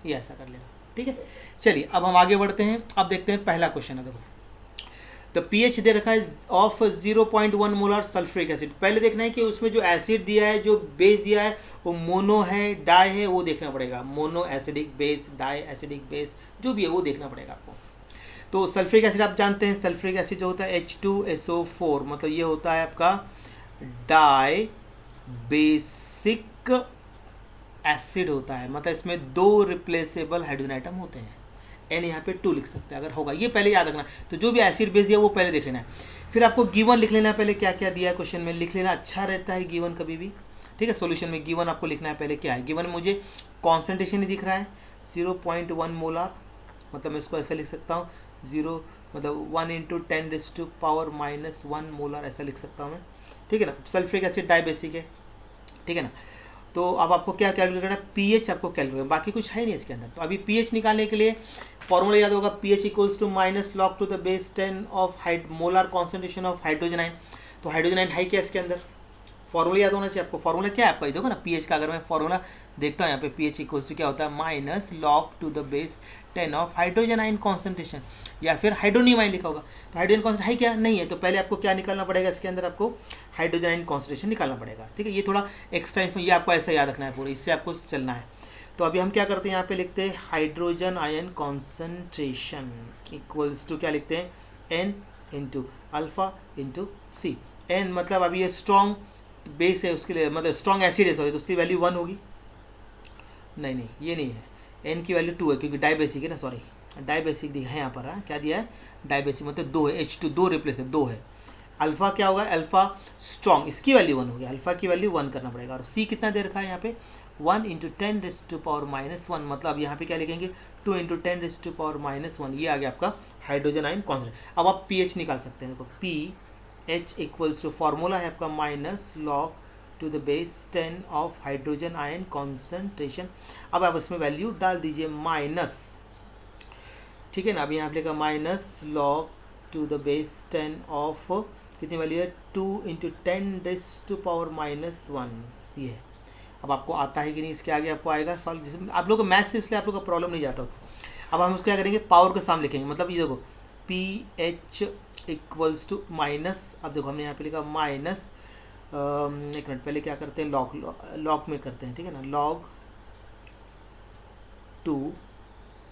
ये ऐसा कर लेना, ठीक है। चलिए अब हम आगे बढ़ते हैं। अब देखते हैं पहला क्वेश्चन है, देखो द पीएच दे रखा है ऑफ 0.1 मोलर सल्फ्यूरिक एसिड। पहले देखना है कि उसमें जो एसिड दिया है, जो बेस दिया है, वो मोनो है डाई है, वो देखना पड़ेगा। Mono acidic base, di acidic base, जो भी है वो देखना पड़ेगा आपको। तो सल्फ्यूरिक एसिड आप जानते हैं, सल्फ्यूरिक एसिड जो होता है H2SO4, मतलब ये होता है आपका डाई बेसिक एसिड होता है, मतलब इसमें 2 रिप्लेसेबल हाइड्रोजन आइटम होते हैं। एन यहाँ पे 2 लिख सकते हैं अगर होगा, ये पहले याद रखना। तो जो भी एसिड बेस दिया वो पहले देख लेना है, फिर आपको गिवन लिख लेना है, पहले क्या क्या दिया है क्वेश्चन में लिख लेना, अच्छा रहता है गिवन कभी भी, ठीक है। सॉल्यूशन में गिवन आपको लिखना है पहले क्या है। गिवन में मुझे कॉन्सेंट्रेशन ही दिख रहा है 0.1 मोलार, मतलब मैं इसको ऐसा लिख सकता हूँ 0 मतलब 1 इंटू 10⁻⁻1 मोलार, ऐसा लिख सकता हूँ मैं, ठीक है ना। सल्फ्यूरिक एसिड डाई बेसिक है, ठीक है ना। तो अब आपको क्या कैलकुलेट करना है, पीएच आपको कैलकुलेट, बाकी कुछ है नहीं इसके अंदर। तो अभी पीएच निकालने के लिए फॉर्मूला याद होगा, pH equals to minus log to the base 10 of molar concentration of hydrogen ion. तो हाइड्रोजन आयन है क्या इसके अंदर, फॉर्मूला याद होना चाहिए आपको। फॉर्मूला क्या है आपका, ये देखो ना पीएच का, अगर मैं फॉर्मूला देखता हूँ यहाँ पे, पीएच इक्वल्स टू क्या होता है, minus log to the base 10 of hydrogen ion concentration, या फिर हाइड्रोनियम आयन लिखा होगा। तो हाइड्रोजन कॉन्सेंट्रेशन है क्या, नहीं है, तो पहले आपको क्या निकालना पड़ेगा, इसके अंदर आपको हाइड्रोजन आयन कॉन्सेंट्रेशन निकालना पड़ेगा, ठीक है। ये थोड़ा एक्स्ट्रा ये आपको ऐसा याद रखना है पूरा, इससे आपको चलना है। तो अभी हम क्या करते हैं, यहाँ पे लिखते हैं hydrogen ion concentration equals to क्या लिखते हैं, N into alpha into C. N मतलब अभी ये स्ट्रॉन्ग बेस है उसके लिए, मतलब स्ट्रॉन्ग एसिड है सॉरी, तो उसकी वैल्यू 1 होगी, नहीं ये नहीं है, एन की वैल्यू 2 है क्योंकि डाइबेसिक है ना, सॉरी डाइबेसिक दिया है यहाँ पर, हाँ क्या दिया है, डाइबेसिक मतलब 2 है, H2 2 रिप्लेस है, 2 है। अल्फा क्या होगा, अल्फा स्ट्रॉन्ग, इसकी वैल्यू 1 होगी, अल्फा की वैल्यू 1 करना पड़ेगा। और सी कितना दे रखा है यहाँ पे 1 इंटू 10⁻⁻1, मतलब यहाँ पे क्या लिखेंगे 2 इंटू 10⁻⁻1, ये आ गया आपका हाइड्रोजन आयन कॉन्सेंट्रेशन। अब आप पीएच निकाल सकते हैं, देखो पीएच इक्वल्स टू फॉर्मूला है आपका minus log to the base 10 of hydrogen ion concentration. अब आप इसमें वैल्यू डाल दीजिए माइनस, ठीक है ना। अब यहाँ पे लिखा minus log to the base 10 of कितनी वैल्यू है 2 इंटू 10⁻⁻1 ये है। अब आपको आता है कि नहीं, इसके आगे आपको आएगा सॉल्व, जिसमें आप लोग को मैथ से इसलिए आप लोग का प्रॉब्लम नहीं जाता। अब हम उसको क्या करेंगे, पावर के सामने लिखेंगे, मतलब ये देखो P H equals to minus, अब देखो हमने यहाँ पे लिखा माइनस, एक मिनट पहले क्या करते हैं, लॉग में करते हैं, ठीक है ना, log 2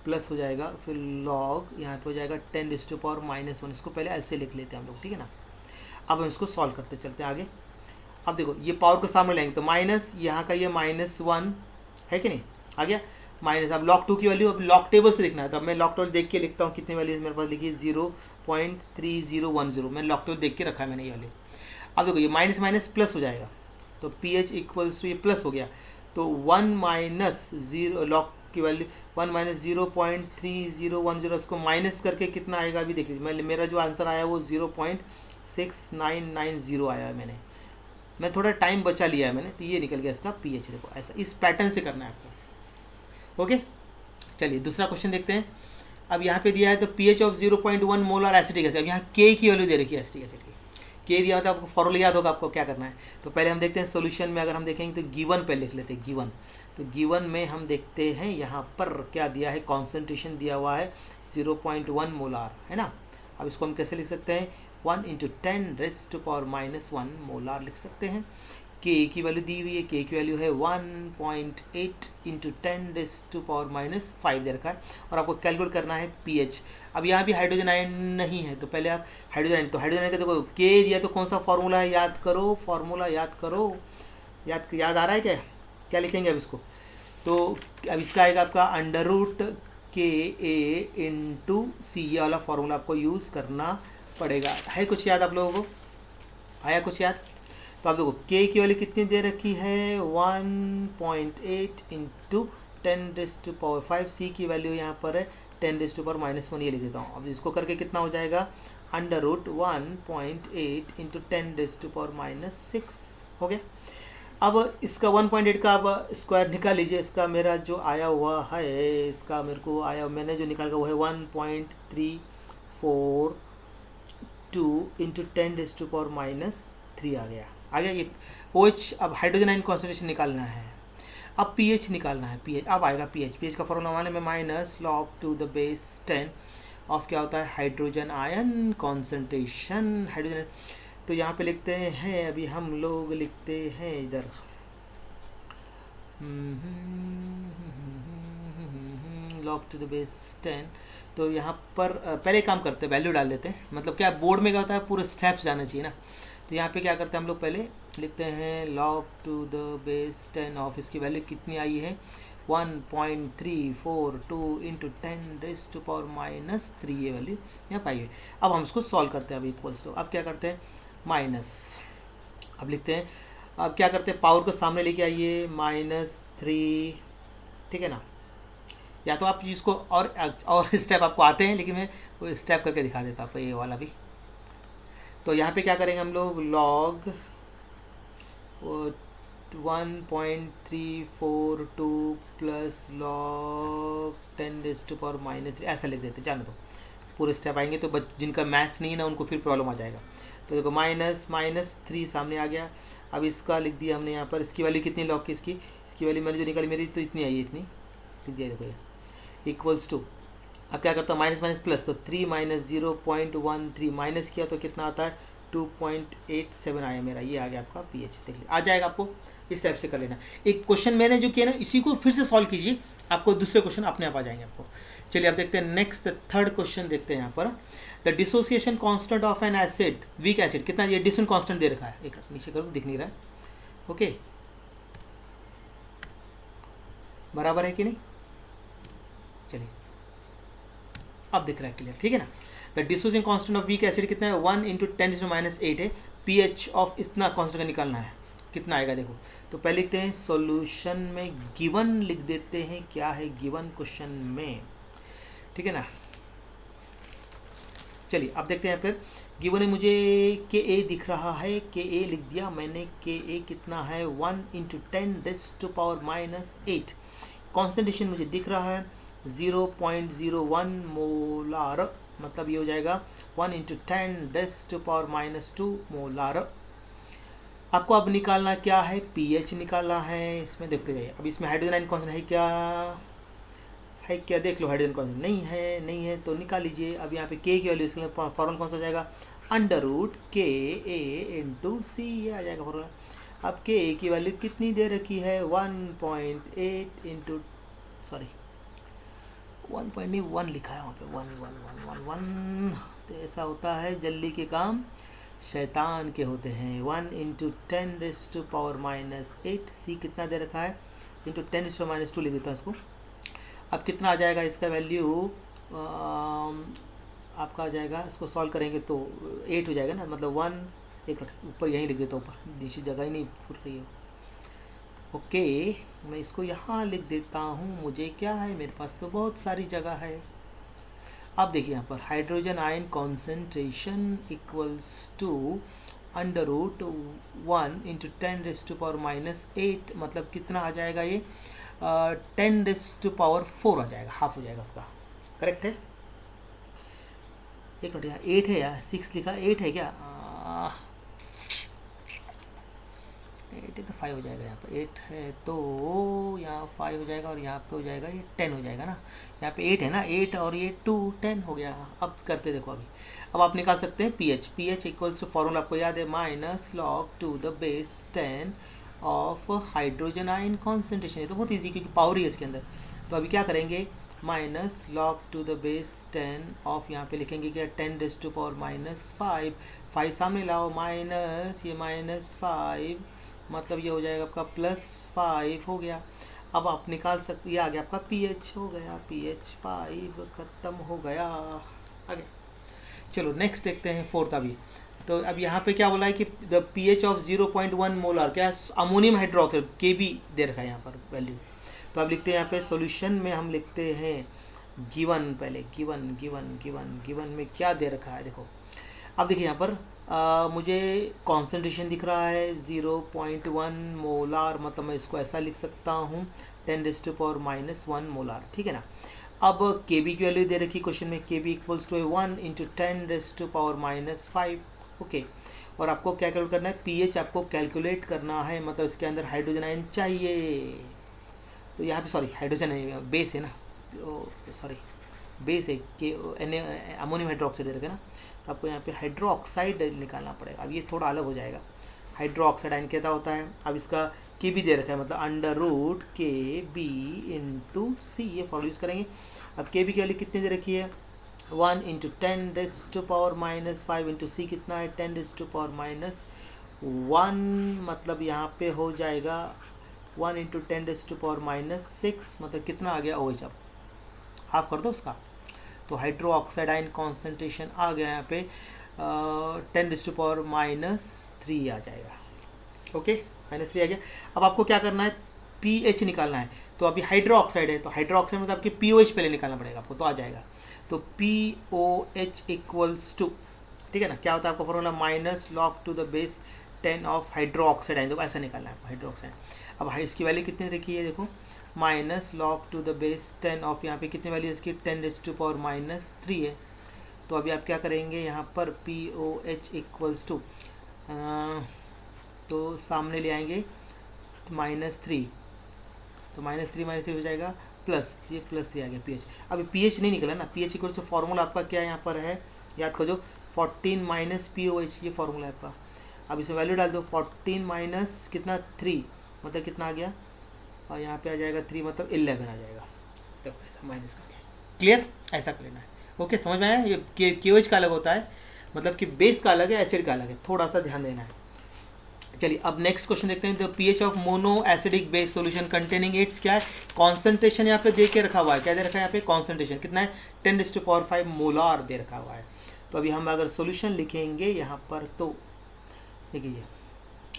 प्लस हो जाएगा, फिर log यहाँ पे हो जाएगा 10⁻⁻1, इसको पहले ऐसे लिख लेते हैं हम लोग, ठीक है ना। अब हम इसको सॉल्व करते चलते हैं आगे। अब देखो ये पावर के सामने लेंगे तो माइनस, यहाँ का ये -1 है कि नहीं, आ गया माइनस। अब log 2 की वैल्यू अब log टेबल से लिखना है, तो अब मैं log टेबल देख के लिखता हूँ, कितनी वैल्यू मेरे पास लिखी है 0.3010, मैं log टेबल देख के रखा है मैंने ये वाली। अब देखो ये माइनस माइनस प्लस हो जाएगा, तो पी एच इक्वल्स टू ये प्लस हो गया, तो 1 माइनस 0 लॉग की वैल्यू 1 माइनस 0.3010, इसको माइनस करके कितना आएगा अभी देख लीजिए। मेरा जो आंसर आया वो 0.6990 आया है, मैं थोड़ा टाइम बचा लिया है मैंने, तो ये निकल गया इसका पी एच। देखो ऐसा इस पैटर्न से करना है आपको। ओके चलिए दूसरा क्वेश्चन देखते हैं। अब यहाँ पे दिया है तो P H of 0.1 molar acetic acid, अब यहाँ के की वैल्यू दे रखी है एसिटिक एसिड की, के दिया होता है, आपको फॉर्मूला याद होगा आपको क्या करना है। तो पहले हम देखते हैं सॉल्यूशन में, अगर हम देखेंगे तो गिवन पे लिख लेते हैं गिवन। तो गिवन में हम देखते हैं यहाँ पर क्या दिया है, कॉन्सेंट्रेशन दिया हुआ है 0.1 मोलार, है ना। अब इसको हम कैसे लिख सकते हैं, 1 × 10⁻⁻1 मोलार लिख सकते हैं। के की वैल्यू दी हुई है, के की वैल्यू है 1.8 × 10⁻5 दे रखा है, और आपको कैलकुलेट करना है पीएच। अब यहाँ भी हाइड्रोजन आयन नहीं है, तो पहले आप हाइड्रोजन आयन, तो हाइड्रोजन आयन का देखो के दिया, तो कौन सा फॉर्मूला है याद करो, फॉर्मूला याद करो, याद आ रहा है क्या लिखेंगे अब इसको। तो अब इसका आएगा आपका √KA × C, ये वाला फॉर्मूला आपको यूज़ करना पड़ेगा। है कुछ याद आप लोगों को, आया कुछ याद। तो आप देखो के की वैल्यू कितनी दे रखी है, 1.8 × 10⁻5, सी की वैल्यू यहाँ पर है 10⁻⁻1, ये लिख देता हूँ। अब इसको करके कितना हो जाएगा, √1.8 × 10⁻6 हो गया। अब इसका 1.8 का अब स्क्वायर निकाल लीजिए, इसका मेरा जो आया हुआ है, इसका मेरे को आया, मैंने जो निकाला वो है 1.342 × 10⁻³ आ गया। ये OH। अब हाइड्रोजन आयन कॉन्सेंट्रेशन निकालना है, अब पीएच निकालना है, पीएच अब आएगा पीएच का फॉर्मूला माने में -log⁻10 ऑफ क्या होता है, हाइड्रोजन आयन कॉन्सेंट्रेशन, हाइड्रोजन। तो यहाँ पे लिखते हैं, अभी हम लोग लिखते हैं इधर log⁻10। तो यहाँ पर पहले काम करते हैं, वैल्यू डाल देते हैं, मतलब क्या बोर्ड में क्या होता है, पूरे स्टेप्स जाना चाहिए ना। तो यहाँ पे क्या करते हैं हम लोग, पहले लिखते हैं log⁻10 ऑफ, इसकी वैल्यू कितनी आई है 1.342 × 10⁻⁻3, ये वैल्यू यहाँ पाई है। अब हम इसको सॉल्व करते हैं, अब इक्वल्स टू, अब क्या करते हैं माइनस, अब लिखते हैं, अब क्या करते हैं पावर को सामने लेके आइए -3, ठीक है ना। या तो आप इसको और स्टेप आपको आते हैं, लेकिन मैं वो स्टेप करके दिखा देता आपको ये वाला भी। तो यहाँ पे क्या करेंगे हम लोग, log 1.342 प्लस log 10⁻⁻3 ऐसा लिख देते, जाने दो, पूरे स्टेप आएंगे तो जिनका मैथ्स नहीं है ना उनको फिर प्रॉब्लम आ जाएगा। तो देखो -3 सामने आ गया। अब इसका लिख दिया हमने यहाँ पर, इसकी वैल्यू कितनी लॉग की, इसकी वैल्यू मैंने जो निकाली मेरी तो इतनी आई है, इतनी लिख दिया, देखो ये इक्वल्स टू। अब क्या करता हूँ माइनस माइनस प्लस, तो 3 - 0.13 माइनस किया तो कितना आता है 2.87 आया मेरा, ये आ गया आपका पीएच। देख लीजिए आ जाएगा, आपको इस टाइप से कर लेना। एक क्वेश्चन मैंने जो किया ना, इसी को फिर से सॉल्व कीजिए, आपको दूसरे क्वेश्चन अपने आप आ जाएंगे आपको। चलिए अब देखते हैं नेक्स्ट थर्ड क्वेश्चन देखते हैं यहाँ पर। The dissociation constant of N acid, weak acid, कितना, ये डिसोसिएशन कांस्टेंट दे रखा है, एक नीचे करो दिख नहीं रहा है, ओके बराबर है कि नहीं, चलिए अब दिख रहा है क्लियर, ठीक है ना। The dissociation constant of weak acid कितना है, 1 × 10⁻⁸ है। पीएच ऑफ इतना कांस्टेंट का निकालना है, कितना आएगा देखो। तो पहले लिखते हैं सॉल्यूशन में, गिवन लिख देते हैं, क्या है गिवन क्वेश्चन में, ठीक है ना। चलिए अब देखते हैं, फिर गिवन है मुझे के ए दिख रहा है, के ए लिख दिया मैंने, के ए कितना है 1 × 10⁻⁸। कॉन्सेंट्रेशन मुझे दिख रहा है 0.01 मोलार, मतलब ये हो जाएगा 1 × 10⁻² मोलार। आपको अब निकालना क्या है, पीएच निकालना है। इसमें देखते जाइए, अब इसमें हाइड्रोजन आयन कॉन्सेंट है क्या देख लो, हाइड्रोजन कॉन्सेंट नहीं है तो निकाल लीजिए। अब यहाँ पे के की वैल्यू, इसके लिए फॉर्मूला कौन सा जाएगा, √KA/C, ये आ जाएगा फॉर्मूला। अब के की वैल्यू कितनी दे रखी है, 1.8 इंटू 1.1 लिखा है वहाँ पे, 1 तो ऐसा होता है, जल्दी के काम शैतान के होते हैं। 1 इंटू 10⁻⁻8, सी कितना दे रखा है, इंटू 10⁻2 लिख देता हूँ इसको। अब कितना आ जाएगा इसका वैल्यू, आपका आ जाएगा, इसको सॉल्व करेंगे तो 8 हो जाएगा ना, मतलब 1, एक मिनट ऊपर यहीं लिख देता हूँ, ऊपर दूसरी जगह ही नहीं फुट रही है। ओके, मैं इसको यहाँ लिख देता हूँ, मुझे क्या है, मेरे पास तो बहुत सारी जगह है। अब देखिए यहाँ पर hydrogen ion concentration equals to √1 into 10⁻⁻8, मतलब कितना आ जाएगा ये, 10⁻4 आ जाएगा, हाफ हो जाएगा उसका। करेक्ट है, एक मिनट, यहाँ 8 है या 6 लिखा, 8 है क्या, 8 है तो 5 हो जाएगा, यहाँ पर 8 है तो यहाँ 5 हो जाएगा, और यहाँ पे हो जाएगा ये 10 हो जाएगा ना। यहाँ पे 8 है ना, 8 और ये 2, 10 हो गया। अब करते देखो, अब आप निकाल सकते हैं पीएच इक्वल्स टू, फॉर्मूला आपको याद है, -log⁻10 of hydrogen ion concentration. ये तो बहुत ईजी, क्योंकि पावर ही है इसके अंदर। तो अभी क्या करेंगे, -log⁻10 ऑफ, यहाँ पे लिखेंगे क्या, 10⁻5, 5 सामने लाओ, माइनस ये -5, मतलब ये हो जाएगा आपका +5 हो गया। अब आप निकाल सकते, ये आ गया आपका पीएच, हो गया पीएच 5, ख़त्म हो गया। आगे चलो नेक्स्ट देखते हैं, फोर्थ। अभी तो अब यहाँ पे क्या बोला है कि द पीएच ऑफ 0.1 मोलर, क्या, अमोनियम हाइड्रोक्साइड, केबी दे रखा है यहाँ पर वैल्यू। तो अब लिखते हैं यहाँ पे सॉल्यूशन में, हम लिखते हैं गिवन, पहले गिवन में क्या दे रखा है देखो। अब देखिए यहाँ पर मुझे कॉन्सेंट्रेशन दिख रहा है 0.1 मोलार, मतलब मैं इसको ऐसा लिख सकता हूँ 10⁻⁻1 मोलार, ठीक है ना। अब केबी की वैल्यू दे रखी क्वेश्चन में, केबी इक्वल्स टू 1 इंटू 10⁻⁻5, ओके। और आपको क्या कैलकुलेट करना है, पीएच आपको कैलकुलेट करना है, मतलब इसके अंदर हाइड्रोजन आयन चाहिए। तो यहाँ पे सॉरी, हाइड्रोजन है, बेस है ना, सॉरी बेस है, के अमोनियम हाइड्रोक्साइड दे रखे ना, तो आपको यहाँ पे हाइड्रोक्साइड निकालना पड़ेगा। अब ये थोड़ा अलग हो जाएगा, हाइड्रोक्साइड आयन क्या होता है। अब इसका के भी दे रखा है, मतलब √KB/C, ये फॉर्मूला यूज़ करेंगे। अब के बी की वैल्यू कितनी दे रखी है, 1 इंटू 10⁻⁻5 इंटू सी कितना है, 10⁻1, मतलब यहाँ पे हो जाएगा 1 इंटू 10⁻6, मतलब कितना आ गया, OH। अब हाफ कर दो उसका, तो हाइड्रोक्साइड आयन कॉन्सेंट्रेशन आ गया यहाँ पे 10⁻³ आ जाएगा, ओके, -3 आ गया। अब आपको क्या करना है, पीएच निकालना है। तो अभी हाइड्रोक्साइड है, तो हाइड्रोक्साइड मतलब आपकी पीओएच पहले निकालना पड़ेगा आपको, तो आ जाएगा। तो पीओएच इक्वल्स टू, ठीक है ना, क्या होता है आपका formula, -log⁻10 of hydroxide ion, तो ऐसा निकालना है हाइड्रोक्साइड। अब इसकी वैल्यू कितनी रखी है देखो, -log⁻10 ऑफ, यहाँ पे कितनी वैल्यू इसकी, 10⁻³ है। तो अभी आप क्या करेंगे यहाँ पर, पीओएच इक्वल्स टू, तो सामने ले आएंगे -3, तो -3 हो जाएगा प्लस, ये +3 आ गया पीएच। अभी पीएच नहीं निकला ना, पीएच इक्वल से फॉर्मूला आपका क्या यहाँ पर है, याद करो, 14 - POH, ये फॉर्मूला है आपका। अब इसमें वैल्यू डाल दो, 14 - कितना 3, मतलब कितना आ गया, और यहाँ पे आ जाएगा 3, मतलब 11 आ जाएगा। तो ऐसा माइनस करके, क्लियर, ऐसा कर लेना है, ओके, समझ में आया। ये KOH का अलग होता है, मतलब कि बेस का अलग है, एसिड का अलग है, थोड़ा सा ध्यान देना है। चलिए अब नेक्स्ट क्वेश्चन देखते हैं। तो pH of mono acidic base solution containing it's, क्या है, कॉन्सेंट्रेशन यहाँ पे दे के रखा हुआ है, क्या दे रखा है यहाँ पे, कॉन्सेंट्रेशन कितना है, 10⁻5 मोलार दे रखा हुआ है। तो अभी हम अगर सॉल्यूशन लिखेंगे यहाँ पर, तो देखिए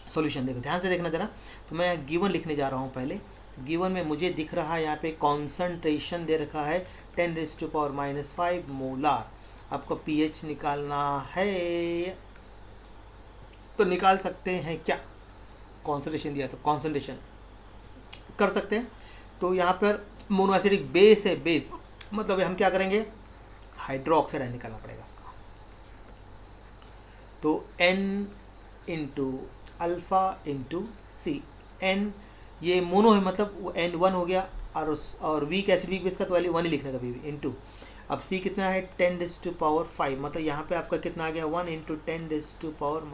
सॉल्यूशन देखो, ध्यान से देखना जरा। तो मैं गिवन लिखने जा रहा हूँ पहले। गिवन में मुझे दिख रहा है यहाँ पे कॉन्सेंट्रेशन दे रखा है 10⁻5 मोलार। आपको पीएच निकालना है, तो निकाल सकते हैं क्या, कॉन्सेंट्रेशन दिया तो कॉन्सेंट्रेशन कर सकते हैं। तो यहाँ पर मोनोएसिडिक बेस है, बेस मतलब हम क्या करेंगे, हाइड्रोक्साइड निकालना पड़ेगा उसका। तो N into alpha into C. N ये मोनो है, मतलब एन वन हो गया, और वीक एसिड वीक बेस का तो वैल्यू वन ही लिखना कभी भी, इंटू अब सी कितना है 10⁻5, मतलब यहाँ पे आपका कितना आ गया 1 इंटू 10⁻⁻5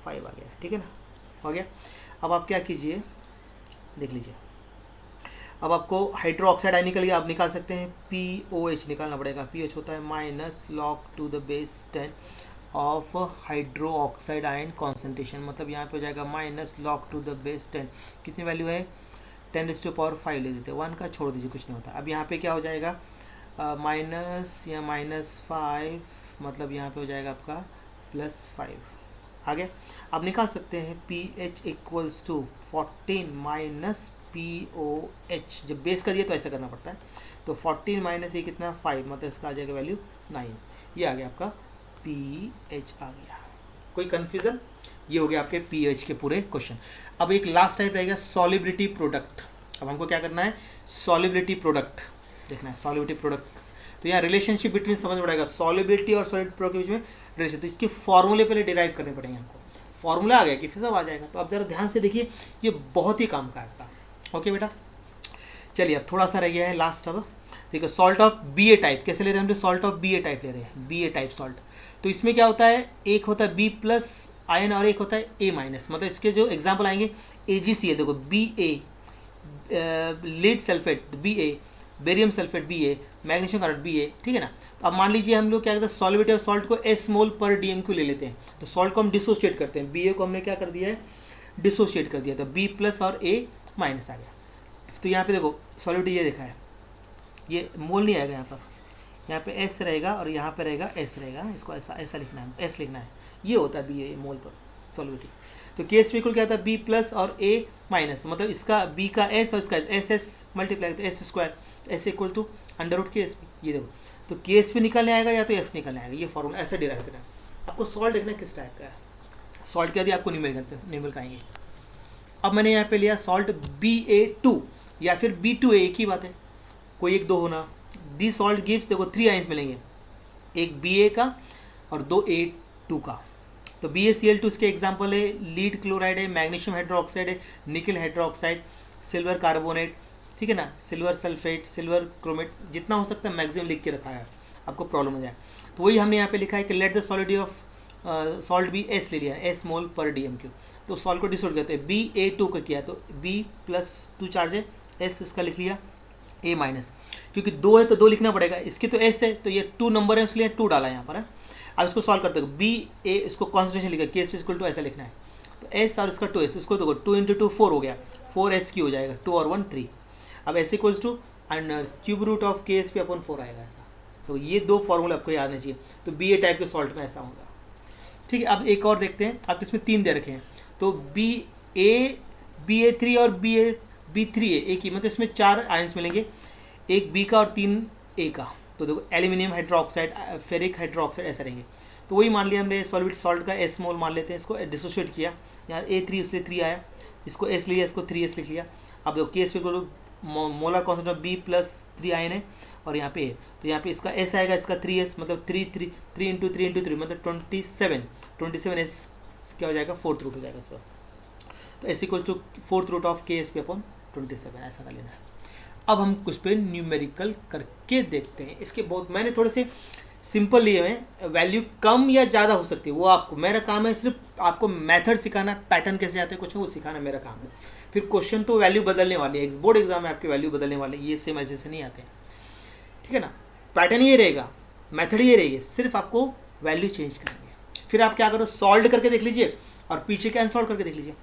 आ गया, ठीक है ना, हो गया। अब आप क्या कीजिए, देख लीजिए, अब आपको हाइड्रो ऑक्साइड आयन निकल गया, आप निकाल सकते हैं POH निकालना पड़ेगा। POH होता है minus log to the base 10 of hydro oxide ion concentration, मतलब यहाँ पे हो जाएगा minus log to the base 10, कितनी वैल्यू है 10⁻5 ले देते हैं, 1 का छोड़ दीजिए, कुछ नहीं होता। अब यहाँ पे क्या हो जाएगा माइनस या -5, मतलब यहाँ पे हो जाएगा आपका +5 आ गया। अब निकाल सकते हैं PH equals to 14 minus POH, जब बेस का दिया तो ऐसा करना पड़ता है, तो 14 माइनस ये कितना 5, मतलब इसका आ जाएगा वैल्यू 9, ये आ गया आपका PH आ गया। कोई कन्फ्यूज़न? ये हो गया आपके PH के पूरे क्वेश्चन। अब एक लास्ट टाइप रहेगा सॉलिबिलिटी प्रोडक्ट। अब हमको क्या करना है, सॉलिबिलिटी प्रोडक्ट देखना है, सॉलिबिलिटी प्रोडक्ट। तो यहाँ रिलेशनशिप बिटवीन समझ पड़ेगा, सॉलिबिलिटी और सॉलिड प्रोडक्ट के बीच में रिलेशन, तो इसके फॉर्मूले पहले डिराइव करने पड़ेंगे हमको। फॉर्मूला आ गया कि फिर सब आ जाएगा। तो अब जरा ध्यान से देखिए, ये बहुत ही काम का है आपका। ओके बेटा, चलिए अब थोड़ा सा रह गया है लास्ट। अब ठीक है, सॉल्ट ऑफ BA टाइप कैसे ले रहे हैं हम, सॉल्ट ऑफ BA टाइप ले रहे हैं, BA टाइप सॉल्ट। तो इसमें क्या होता है, एक होता है B प्लस आयन और एक होता है A माइनस, मतलब इसके जो एग्जाम्पल आएंगे AgC है, देखो BA lead sulphate BA, barium sulphate BA, magnesium carbonate BA, ठीक है ना। तो अब मान लीजिए हम लोग क्या करते हैं, सॉल्युबिलिटी ऑफ सॉल्ट को S मोल पर DMQ ले लेते हैं, तो सॉल्ट को हम डिसोशिएट करते हैं, BA को हमने क्या कर दिया है, डिसोशिएट कर दिया, तो B प्लस और A माइनस आ गया। तो यहाँ पे देखो सॉल्युबिलिटी ये देखा है, ये मोल नहीं आएगा यहाँ पर, यहाँ पे S रहेगा और यहाँ पे रहेगा S रहेगा, इसको ऐसा लिखना है, S लिखना है, ये होता है BA मोल पर सॉल्युबिलिटी। तो केस बिल्कुल क्या होता है, B प्लस और A माइनस, मतलब इसका B का S और इसका S मल्टीप्लाई करते S square, S equal to under root KSP। ये देखो, तो KSP निकलने आएगा या तो S निकलने आएगा, ये फॉर्मूला ऐसे डिराइव करना है। आपको सॉल्ट देखना है किस टाइप का है, सॉल्ट क्या दिया आपको न्यूमेरिकल आएंगे। अब मैंने यहाँ पे लिया सॉल्ट BA2 या फिर B2A, एक ही बात है, कोई एक दो होना। दी सॉल्ट गिव्स, देखो 3 आयंस मिलेंगे, एक BA का और 2 A2 का। तो BaCl2 इसके एग्जाम्पल है, लीड क्लोराइड है, मैग्नीशियम हाइड्रोक्साइड है, निकल हाइड्रोक्साइड, सिल्वर कार्बोनेट, ठीक है ना, सिल्वर सल्फेट, सिल्वर क्रोमेट, जितना हो सकता है मैक्सिमम लिख के रखा है, आपको प्रॉब्लम हो जाए। तो वही हमने यहाँ पे लिखा है कि let the solidity of salt be S ले लिया, S मोल पर DMQ। तो सॉल्ट को डिसोल्व करते हैं, BA2 का किया तो B प्लस 2 चार्ज है, S इसका लिख लिया, A माइनस, क्योंकि 2 है तो 2 लिखना पड़ेगा, इसकी तो S है तो ये 2 नंबर है इसलिए 2 डाला यहाँ पर है। अब इसको सॉल्व करते हैं, BA इसको कॉन्सेंट्रेशन लिखा, KSP इक्वल टू ऐसा लिखना है, तो S और इसका 2S, इसको देखो 2 इंटू 2 4 हो गया, 4S हो जाएगा, 2 और 1 3। अब S इक्वल्स टू cube root of KSP upon 4 आएगा ऐसा। तो ये दो फॉर्मूले आपको याद आने चाहिए, तो BA टाइप के सॉल्ट में ऐसा होगा, ठीक है। अब एक और देखते हैं, आप इसमें 3 दे रखे हैं, तो BA3 और B3A एक ही, मतलब इसमें 4 आयंस मिलेंगे, एक B का और 3 A का। तो देखो एल्यूमिनियम हाइड्रोक्साइड, फेरिक हाइड्रोक्साइड ऐसा रहेंगे। तो वही मान लिया हमने सॉलिड सॉल्ट का S मोल मान लेते हैं, इसको डिसोशिएट किया, यहाँ A3 इसलिए 3 आया, इसको S लिया, इसको 3S लिख लिया। अब देखो KSP को molar concentration B plus 3 ion है और यहाँ पे A, तो यहाँ पे इसका S आएगा, इसका 3S, मतलब 3 इंटू 3 मतलब 27S क्या हो जाएगा, 4th रूट हो जाएगा इसका। तो S equal to 4th root of KSP upon 27 ऐसा कर लेना है। अब हम कुछ पे न्यूमेरिकल करके देखते हैं। इसके बहुत मैंने थोड़े से सिंपल लिए हैं, वैल्यू कम या ज़्यादा हो सकती है, वो आपको, मेरा काम है सिर्फ आपको मेथड सिखाना, पैटर्न कैसे आते हैं कुछ वो सिखाना मेरा काम है। फिर क्वेश्चन तो वैल्यू बदलने वाली है, बोर्ड एग्जाम में आपकी वैल्यू बदलने वाले, ये सेम ऐसे से नहीं आते हैं, ठीक है ना। पैटर्न ये रहेगा, मेथड ये रहेगी, सिर्फ आपको वैल्यू चेंज करेंगे। फिर आप क्या करो, सॉल्व करके देख लीजिए और पीछे क्या अनसॉल्व करके देख लीजिए।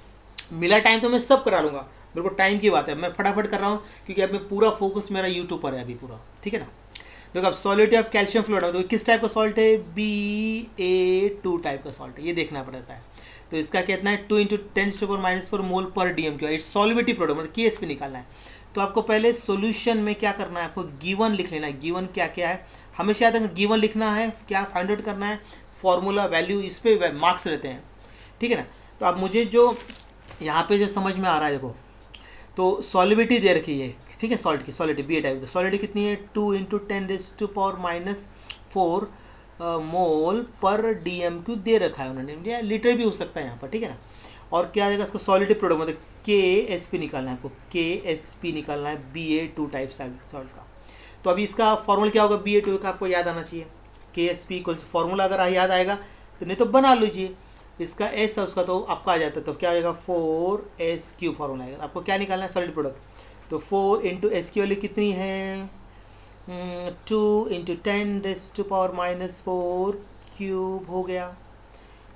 मिला टाइम तो मैं सब करा लूँगा, मेरे को टाइम की बात है, मैं फटाफट कर रहा हूँ क्योंकि अब मैं पूरा फोकस मेरा यूट्यूब पर है अभी पूरा, ठीक है ना। देखो अब सॉलिडिटी ऑफ कैल्शियम फ्लोराइड, तो किस टाइप का सॉल्ट है, BA2 टाइप का सॉल्ट है, ये देखना पड़ता है। तो इसका कितना है 2 इंटू 10⁻⁻4 मोल पर DMQ, इट्स सॉल्युबिलिटी प्रोडक्ट, मतलब KSP निकालना है। तो आपको पहले सॉल्यूशन में क्या करना है, आपको गिवन लिख लेना है, गिवन क्या क्या है, हमेशा याद है गिवन लिखना है, क्या फाइंड आउट करना है, फॉर्मूला वैल्यू, इस पर मार्क्स रहते हैं, ठीक है ना। तो अब मुझे जो यहाँ पे जो समझ में आ रहा है, देखो तो सॉलिबिलिटी दे रखी है, ठीक है, सॉल्ट की सॉलिडिटी BA टाइप, तो सॉलिडिटी कितनी है 2 इंटू 10⁻⁻4 मोल पर DMQ दे रखा है उन्होंने, या लीटर भी हो सकता है यहाँ पर, ठीक है ना। और क्या आएगा इसका सॉलिड प्रोडक्ट, मतलब KSP निकालना है आपको, KSP निकालना है BA2 टाइप सॉल्ट का। तो अभी इसका फॉर्मूला क्या होगा, BA2 का आपको याद आना चाहिए, KSP इक्वल्स फॉर्मूला अगर याद आएगा तो, नहीं तो बना लीजिए। इसका S है उसका तो आपका आ जाता है, तो क्या आएगा 4SQ फॉर्मूला आएगा। आपको क्या निकालना है सॉलिड प्रोडक्ट, तो 4 इंटू SQ वाली कितनी है 2 इंटू 10⁻⁻⁴ क्यूब हो गया,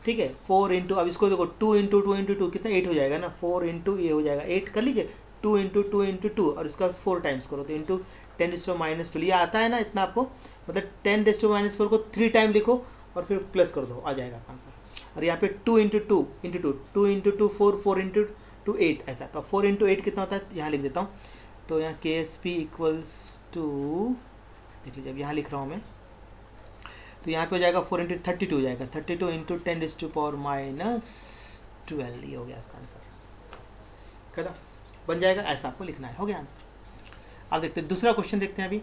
ठीक है। 4 इंटू, अब इसको देखो 2 इंटू 2 इंटू 2 कितना 8 हो जाएगा ना, 4 इंटू ये हो जाएगा 8 कर लीजिए, 2 इंटू 2 इंटू 2 और इसका 4 टाइम्स करो तो इंटू 10⁻⁻², ये आता है ना इतना आपको, मतलब 10⁻⁴ को 3 टाइम लिखो और फिर प्लस कर दो, आ जाएगा आंसर। और यहाँ पे 2 इंटू 2 इंटू 2, 2 इंटू 2 4, 4 इंटू 2 8 ऐसा, तो 4 इंटू 8 कितना होता है यहाँ लिख देता हूँ। तो यहाँ KSP इक्वल्स टू, देख लीजिए अब यहाँ लिख रहा हूँ मैं, तो यहाँ पे हो जाएगा 4 इंटू 32 हो जाएगा, 32 इंटू 10⁻⁻12, ये हो गया इसका आंसर, खत्म, बन जाएगा, ऐसा आपको लिखना है, हो गया आंसर। अब देखते हैं दूसरा क्वेश्चन, देखते हैं अभी।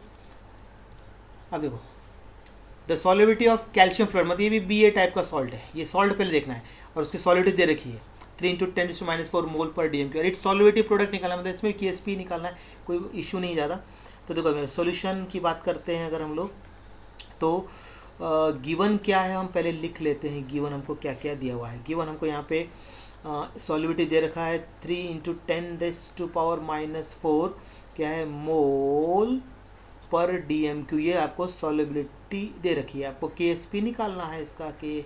अब देखो the solubility of calcium fluoride, मतलब ये भी BA टाइप का सॉल्ट है, ये सॉल्ट पहले देखना है और उसकी सॉलिबिलिटी दे रखी है 3 इंटू 10⁻⁴ मोल पर DMQ, और इट्स सॉलिबिलिटी प्रोडक्ट निकालना, मतलब इसमें KSP निकालना है, कोई इशू नहीं ज़्यादा। तो देखो सॉल्यूशन की बात करते हैं अगर हम लोग, तो गिवन क्या है हम पहले लिख लेते हैं, गिवन हमको क्या क्या दिया हुआ है। गिवन हमको यहाँ पे सॉलिबिलिटी दे रखा है 3 इंटू 10⁻⁻⁴ क्या है मोल पर DMQ, ये आपको सॉलिबिलिटी दे रखी है। आपको KSP निकालना है इसका, कि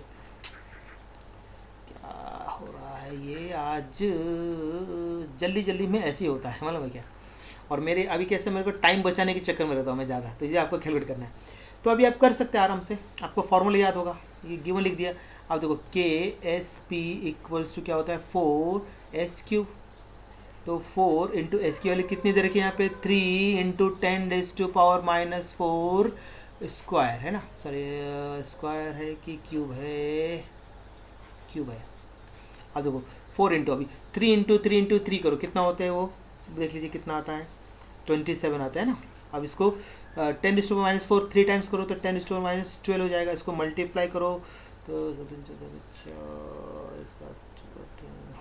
क्या हो रहा है ये आज जल्दी जल्दी में ऐसे ही होता है, मालूम है क्या। और मेरे अभी कैसे मेरे को टाइम बचाने के चक्कर में रहता हूँ मैं ज़्यादा, तो ये आपको कैलकुलेट करना है। तो अभी आप कर सकते हैं आराम से, आपको फॉर्मूला याद होगा, ये गिवन लिख दिया। अब देखो KSP इक्वल्स टू क्या होता है 4SQ, तो 4 इंटू SQ वाली कितनी दे रखी है यहाँ पे 3 इंटू 10⁻⁻⁴ स्क्वायर है ना, सॉरी स्क्वायर है कि क्यूब है, क्यूब है। अब देखो 4 इंटू, अभी 3 इंटू 3 इंटू 3 करो, कितना होते हैं वो देख लीजिए, कितना आता है 27 आता है ना। अब इसको 10⁻⁴ 3 टाइम्स करो तो 10⁻12 हो जाएगा, इसको मल्टीप्लाई करो तो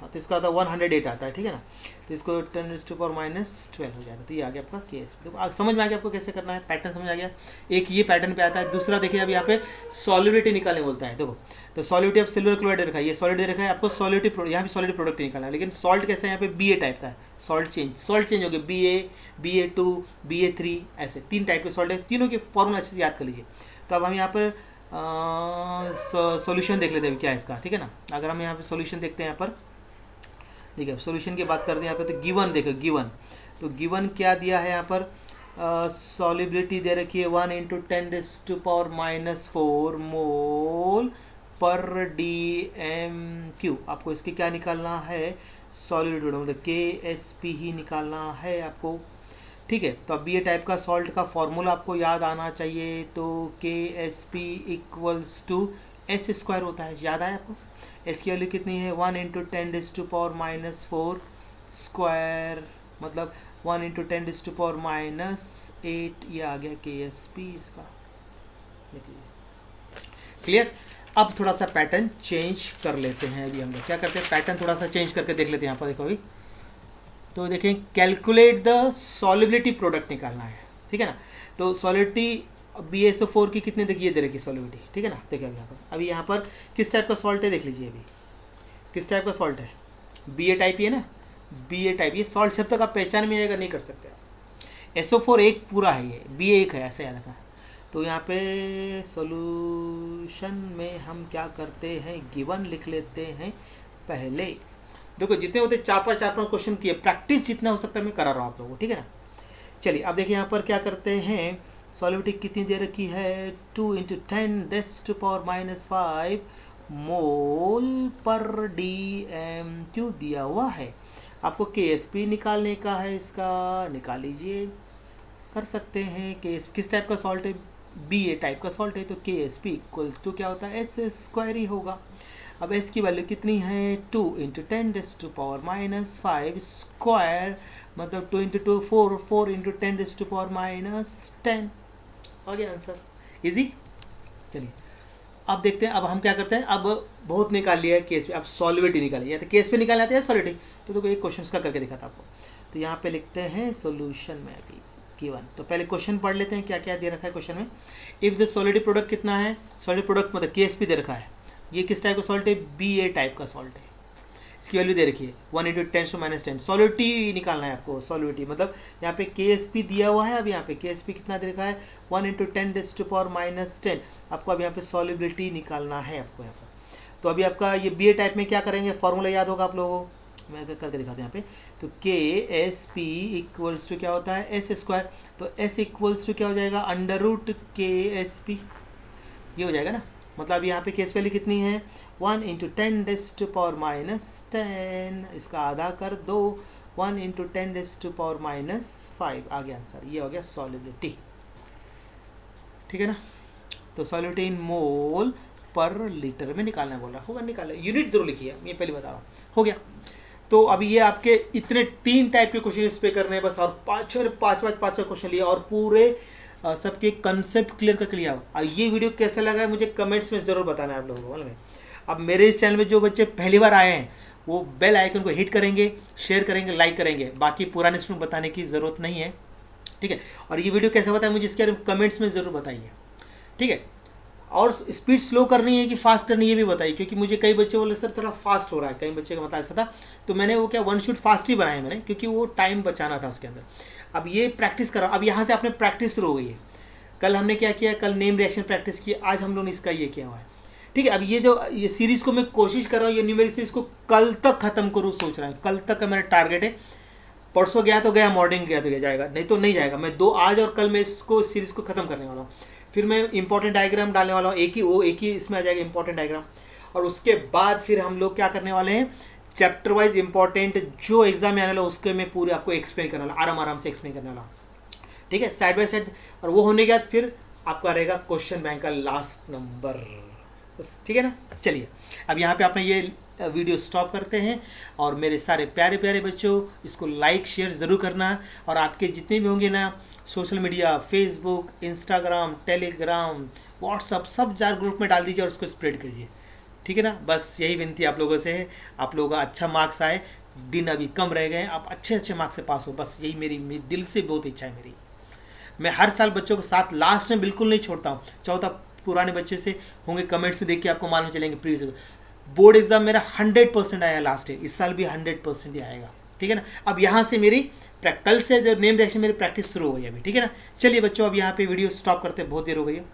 हाँ, तो इसका आता है 108 आता है, ठीक है ना। तो इसको 10⁻12 हो जाएगा, तो ये आ गया आपका केस। देखो समझ में आ गया आपको कैसे करना है, पैटर्न समझ आ गया। एक ये पैटर्न पे आता है, दूसरा देखिए अब यहाँ पे सॉलिबिलिटी निकालने बोलता है। देखो तो सॉलिबिलिटी ऑफ सिल्वर क्लोराइड रखा है, ये सॉलिड दे रखा है आपको, सॉलिबिलिटी यहाँ भी सॉलिड प्रोडक्ट निकालना है, लेकिन सॉल्ट कैसा है यहाँ पे BA टाइप का है, सॉल्ट चेंज हो गया, BA2 BA3 ऐसे 3 टाइप के सॉल्ट है, तीनों के फॉर्मूला अच्छे से याद कर लीजिए। तो अब हम यहाँ पर सॉल्यूशन देख लेते हैं क्या है इसका, ठीक है ना। अगर हम यहाँ पे सॉल्यूशन देखते हैं यहाँ पर, ठीक है, सॉल्यूशन की बात करते हैं यहाँ पे, तो गिवन देखो, गिवन तो गिवन क्या दिया है यहाँ पर, सॉलिबिलिटी दे रखी है 1 इंटू 10⁻⁻⁴ मोल पर DMQ। आपको इसकी क्या निकालना है सॉलिबिलिटी, मतलब KSP ही निकालना है आपको, ठीक है। तो अब BA टाइप का सॉल्ट का फॉर्मूला आपको याद आना चाहिए, तो KSP इक्वल्स टू S² होता है, याद आया आपको। S की वैल्यू कितनी है 1 इंटू 10⁻⁴ स्क्वायर, मतलब 1 इंटू 10⁻⁸, ये आ गया KSP इसका, क्लियर। अब थोड़ा सा पैटर्न चेंज कर लेते हैं, अभी हम लोग क्या करते हैं पैटर्न थोड़ा सा चेंज करके देख लेते हैं। यहाँ पर देखो अभी, तो देखें कैलकुलेट द सॉलिबिलिटी प्रोडक्ट निकालना है, ठीक है ना। तो सॉलिबिलिटी BaSO4 की कितने देखिए दे रखी सॉलिबिलिटी, ठीक है ना। देखिए अभी यहाँ पर किस टाइप का सॉल्ट है देख लीजिए, अभी किस टाइप का सॉल्ट है BA टाइप ही है ना, BA टाइप। ये सॉल्ट जब तक आप पहचान में आएगा नहीं कर सकते आप। SO4 एक पूरा है, ये BA एक है, ऐसे याद रखना। तो यहाँ पे सॉल्यूशन में हम क्या करते हैं, गिवन लिख लेते हैं पहले। देखो जितने होते 4-5 क्वेश्चन किए, प्रैक्टिस जितना हो सकता है मैं करा रहा हूँ आप लोगों को, ठीक है ना। चलिए अब देखिए यहाँ पर क्या करते हैं, सॉलिबिलिटी कितनी दे रखी है 2 इंटू 10⁻⁵ मोल पर DMQ दिया हुआ है। आपको KSP निकालने का है, इसका निकाल लीजिए, कर सकते हैं। किस टाइप का सॉल्ट है BA टाइप का सॉल्ट है, तो KSP इक्वल टू क्या होता है S² ही होगा। अब S की वैल्यू कितनी है 2 इंटू 10⁻⁵ स्क्वायर, मतलब 2 इंटू 2 4, 4 इंटू 10⁻⁻10 आ गया आंसर, इजी। चलिए अब देखते हैं, अब हम क्या करते हैं, अब बहुत निकाल लिया है केस पे, अब सॉल्विटी निकालिए, या तो केस पे निकाल आते हैं सॉलिडिटी। तो देखो एक क्वेश्चन का करके दिखाता आपको। तो यहाँ पे लिखते हैं सॉल्यूशन में अभी गिवन। तो पहले क्वेश्चन पढ़ लेते हैं क्या क्या दे रखा है क्वेश्चन में। इफ़ द सॉलिड प्रोडक्ट कितना है, सॉलिड प्रोडक्ट मतलब केएसपी दे रखा है, ये किस टाइप का सॉल्ट है, BA टाइप का सॉल्ट है, इसकी वैल्यू दे रखी है 1 × 10⁻⁻10। सॉलिडिटी निकालना है आपको, सॉलिडिटी मतलब यहाँ पे केएसपी दिया हुआ है, अब यहाँ पे केएसपी कितना दे रखा है 1 × 10⁻10। आपको अब यहाँ पे सॉलिबिलिटी निकालना है आपको यहाँ पर। तो अभी आपका ये BA टाइप में क्या करेंगे, फॉर्मूला याद होगा आप लोगों को, मैं करके दिखाते हैं यहाँ पे। तो KSP इक्वल्स टू क्या होता है S²। तो S इक्वल्स टू क्या हो जाएगा √KSP, ये हो जाएगा ना। मतलब यहाँ पे केस वैल्यू कितनी है 1 × 10⁻10, इसका आधा कर दो 1 × 10⁻5 आ गया आंसर, ये हो गया सॉलिबिलिटी। ठीक है ना। तो सॉलिबिलिटी इन मोल पर लीटर में निकालना बोला होगा, निकालना, यूनिट जरूर लिखिए, ये पहले बता रहा हूँ, हो गया। तो अभी ये आपके इतने 3 टाइप के क्वेश्चन इस पे करने हैं बस, और पाँच क्वेश्चन लिए और पूरे सबके कंसेप्ट क्लियर करके लिया। और ये वीडियो कैसा लगा है मुझे कमेंट्स में ज़रूर बताना है आप लोगों को, मालूम है। अब मेरे इस चैनल में जो बच्चे पहली बार आए हैं वो बेल आइकन को हिट करेंगे, शेयर करेंगे, लाइक करेंगे, बाकी पुराने स्टूडेंट बताने की ज़रूरत नहीं है, ठीक है। और ये वीडियो कैसा बताया मुझे इसके बारे में कमेंट्स में ज़रूर बताइए, ठीक है। और स्पीड स्लो करनी है कि फास्ट करनी है ये भी बताइए, क्योंकि मुझे कई बच्चे बोले सर थोड़ा फास्ट हो रहा है, कई बच्चे का मतलब ऐसा था। तो मैंने वो क्या 1 शूट फास्ट ही बनाया मैंने, क्योंकि वो टाइम बचाना था उसके अंदर। अब ये प्रैक्टिस करा, अब यहाँ से आपने प्रैक्टिस शुरू हो गई है। कल हमने क्या किया, कल नेम रिएक्शन प्रैक्टिस की, आज हम लोगों ने इसका ये किया हुआ है, ठीक है। अब ये सीरीज़ को मैं कोशिश कर रहा हूँ, ये न्यूमेरिक सीरीज़ को कल तक ख़त्म करूँ सोच रहा हूँ, कल तक का मेरा टारगेट है। परसों गया तो गया, मॉर्निंग गया तो गया, जाएगा नहीं तो नहीं जाएगा। मैं 2 आज और कल में इसको सीरीज़ को ख़त्म करने वाला हूँ। फिर मैं इंपॉर्टेंट डायग्राम डालने वाला हूँ, एक ही इसमें आ जाएगा इंपॉर्टेंट डायग्राम। और उसके बाद फिर हम लोग क्या करने वाले हैं, चैप्टर वाइज इंपॉर्टेंट जो एग्जाम में आने वाला उसके मैं पूरे आपको एक्सप्लेन करने वाला, आराम से एक्सप्लेन करने वाला, ठीक है, साइड बाय साइड। और वो होने के बाद फिर आपका रहेगा क्वेश्चन बैंक का लास्ट नंबर, बस, ठीक है ना। चलिए अब यहाँ पे आपने ये वीडियो स्टॉप करते हैं, और मेरे सारे प्यारे प्यारे बच्चों इसको लाइक शेयर ज़रूर करना। और आपके जितने भी होंगे ना social media, Facebook, Instagram, Telegram, WhatsApp, सब 4 ग्रुप में डाल दीजिए और उसको स्प्रेड कीजिए, ठीक है ना। बस यही विनती आप लोगों से है, आप लोगों का अच्छा मार्क्स आए, दिन अभी कम रह गए, आप अच्छे अच्छे मार्क्स से पास हो, बस यही मेरी दिल से बहुत इच्छा है मेरी। मैं हर साल बच्चों के साथ लास्ट में बिल्कुल नहीं छोड़ता हूँ, चाहो तो पुराने बच्चे से होंगे, कमेंट्स में देख के आपको मालूम चलेंगे। प्रीवियस बोर्ड एग्जाम मेरा 100% आया लास्ट ईयर, इस साल भी 100% ही आएगा, ठीक है ना। अब यहाँ से मेरी कल से जो नेम रिएक्शन मेरी प्रैक्टिस शुरू हो गई अभी, ठीक है ना। चलिए बच्चों अब यहाँ पे वीडियो स्टॉप करते, बहुत देर हो गई है।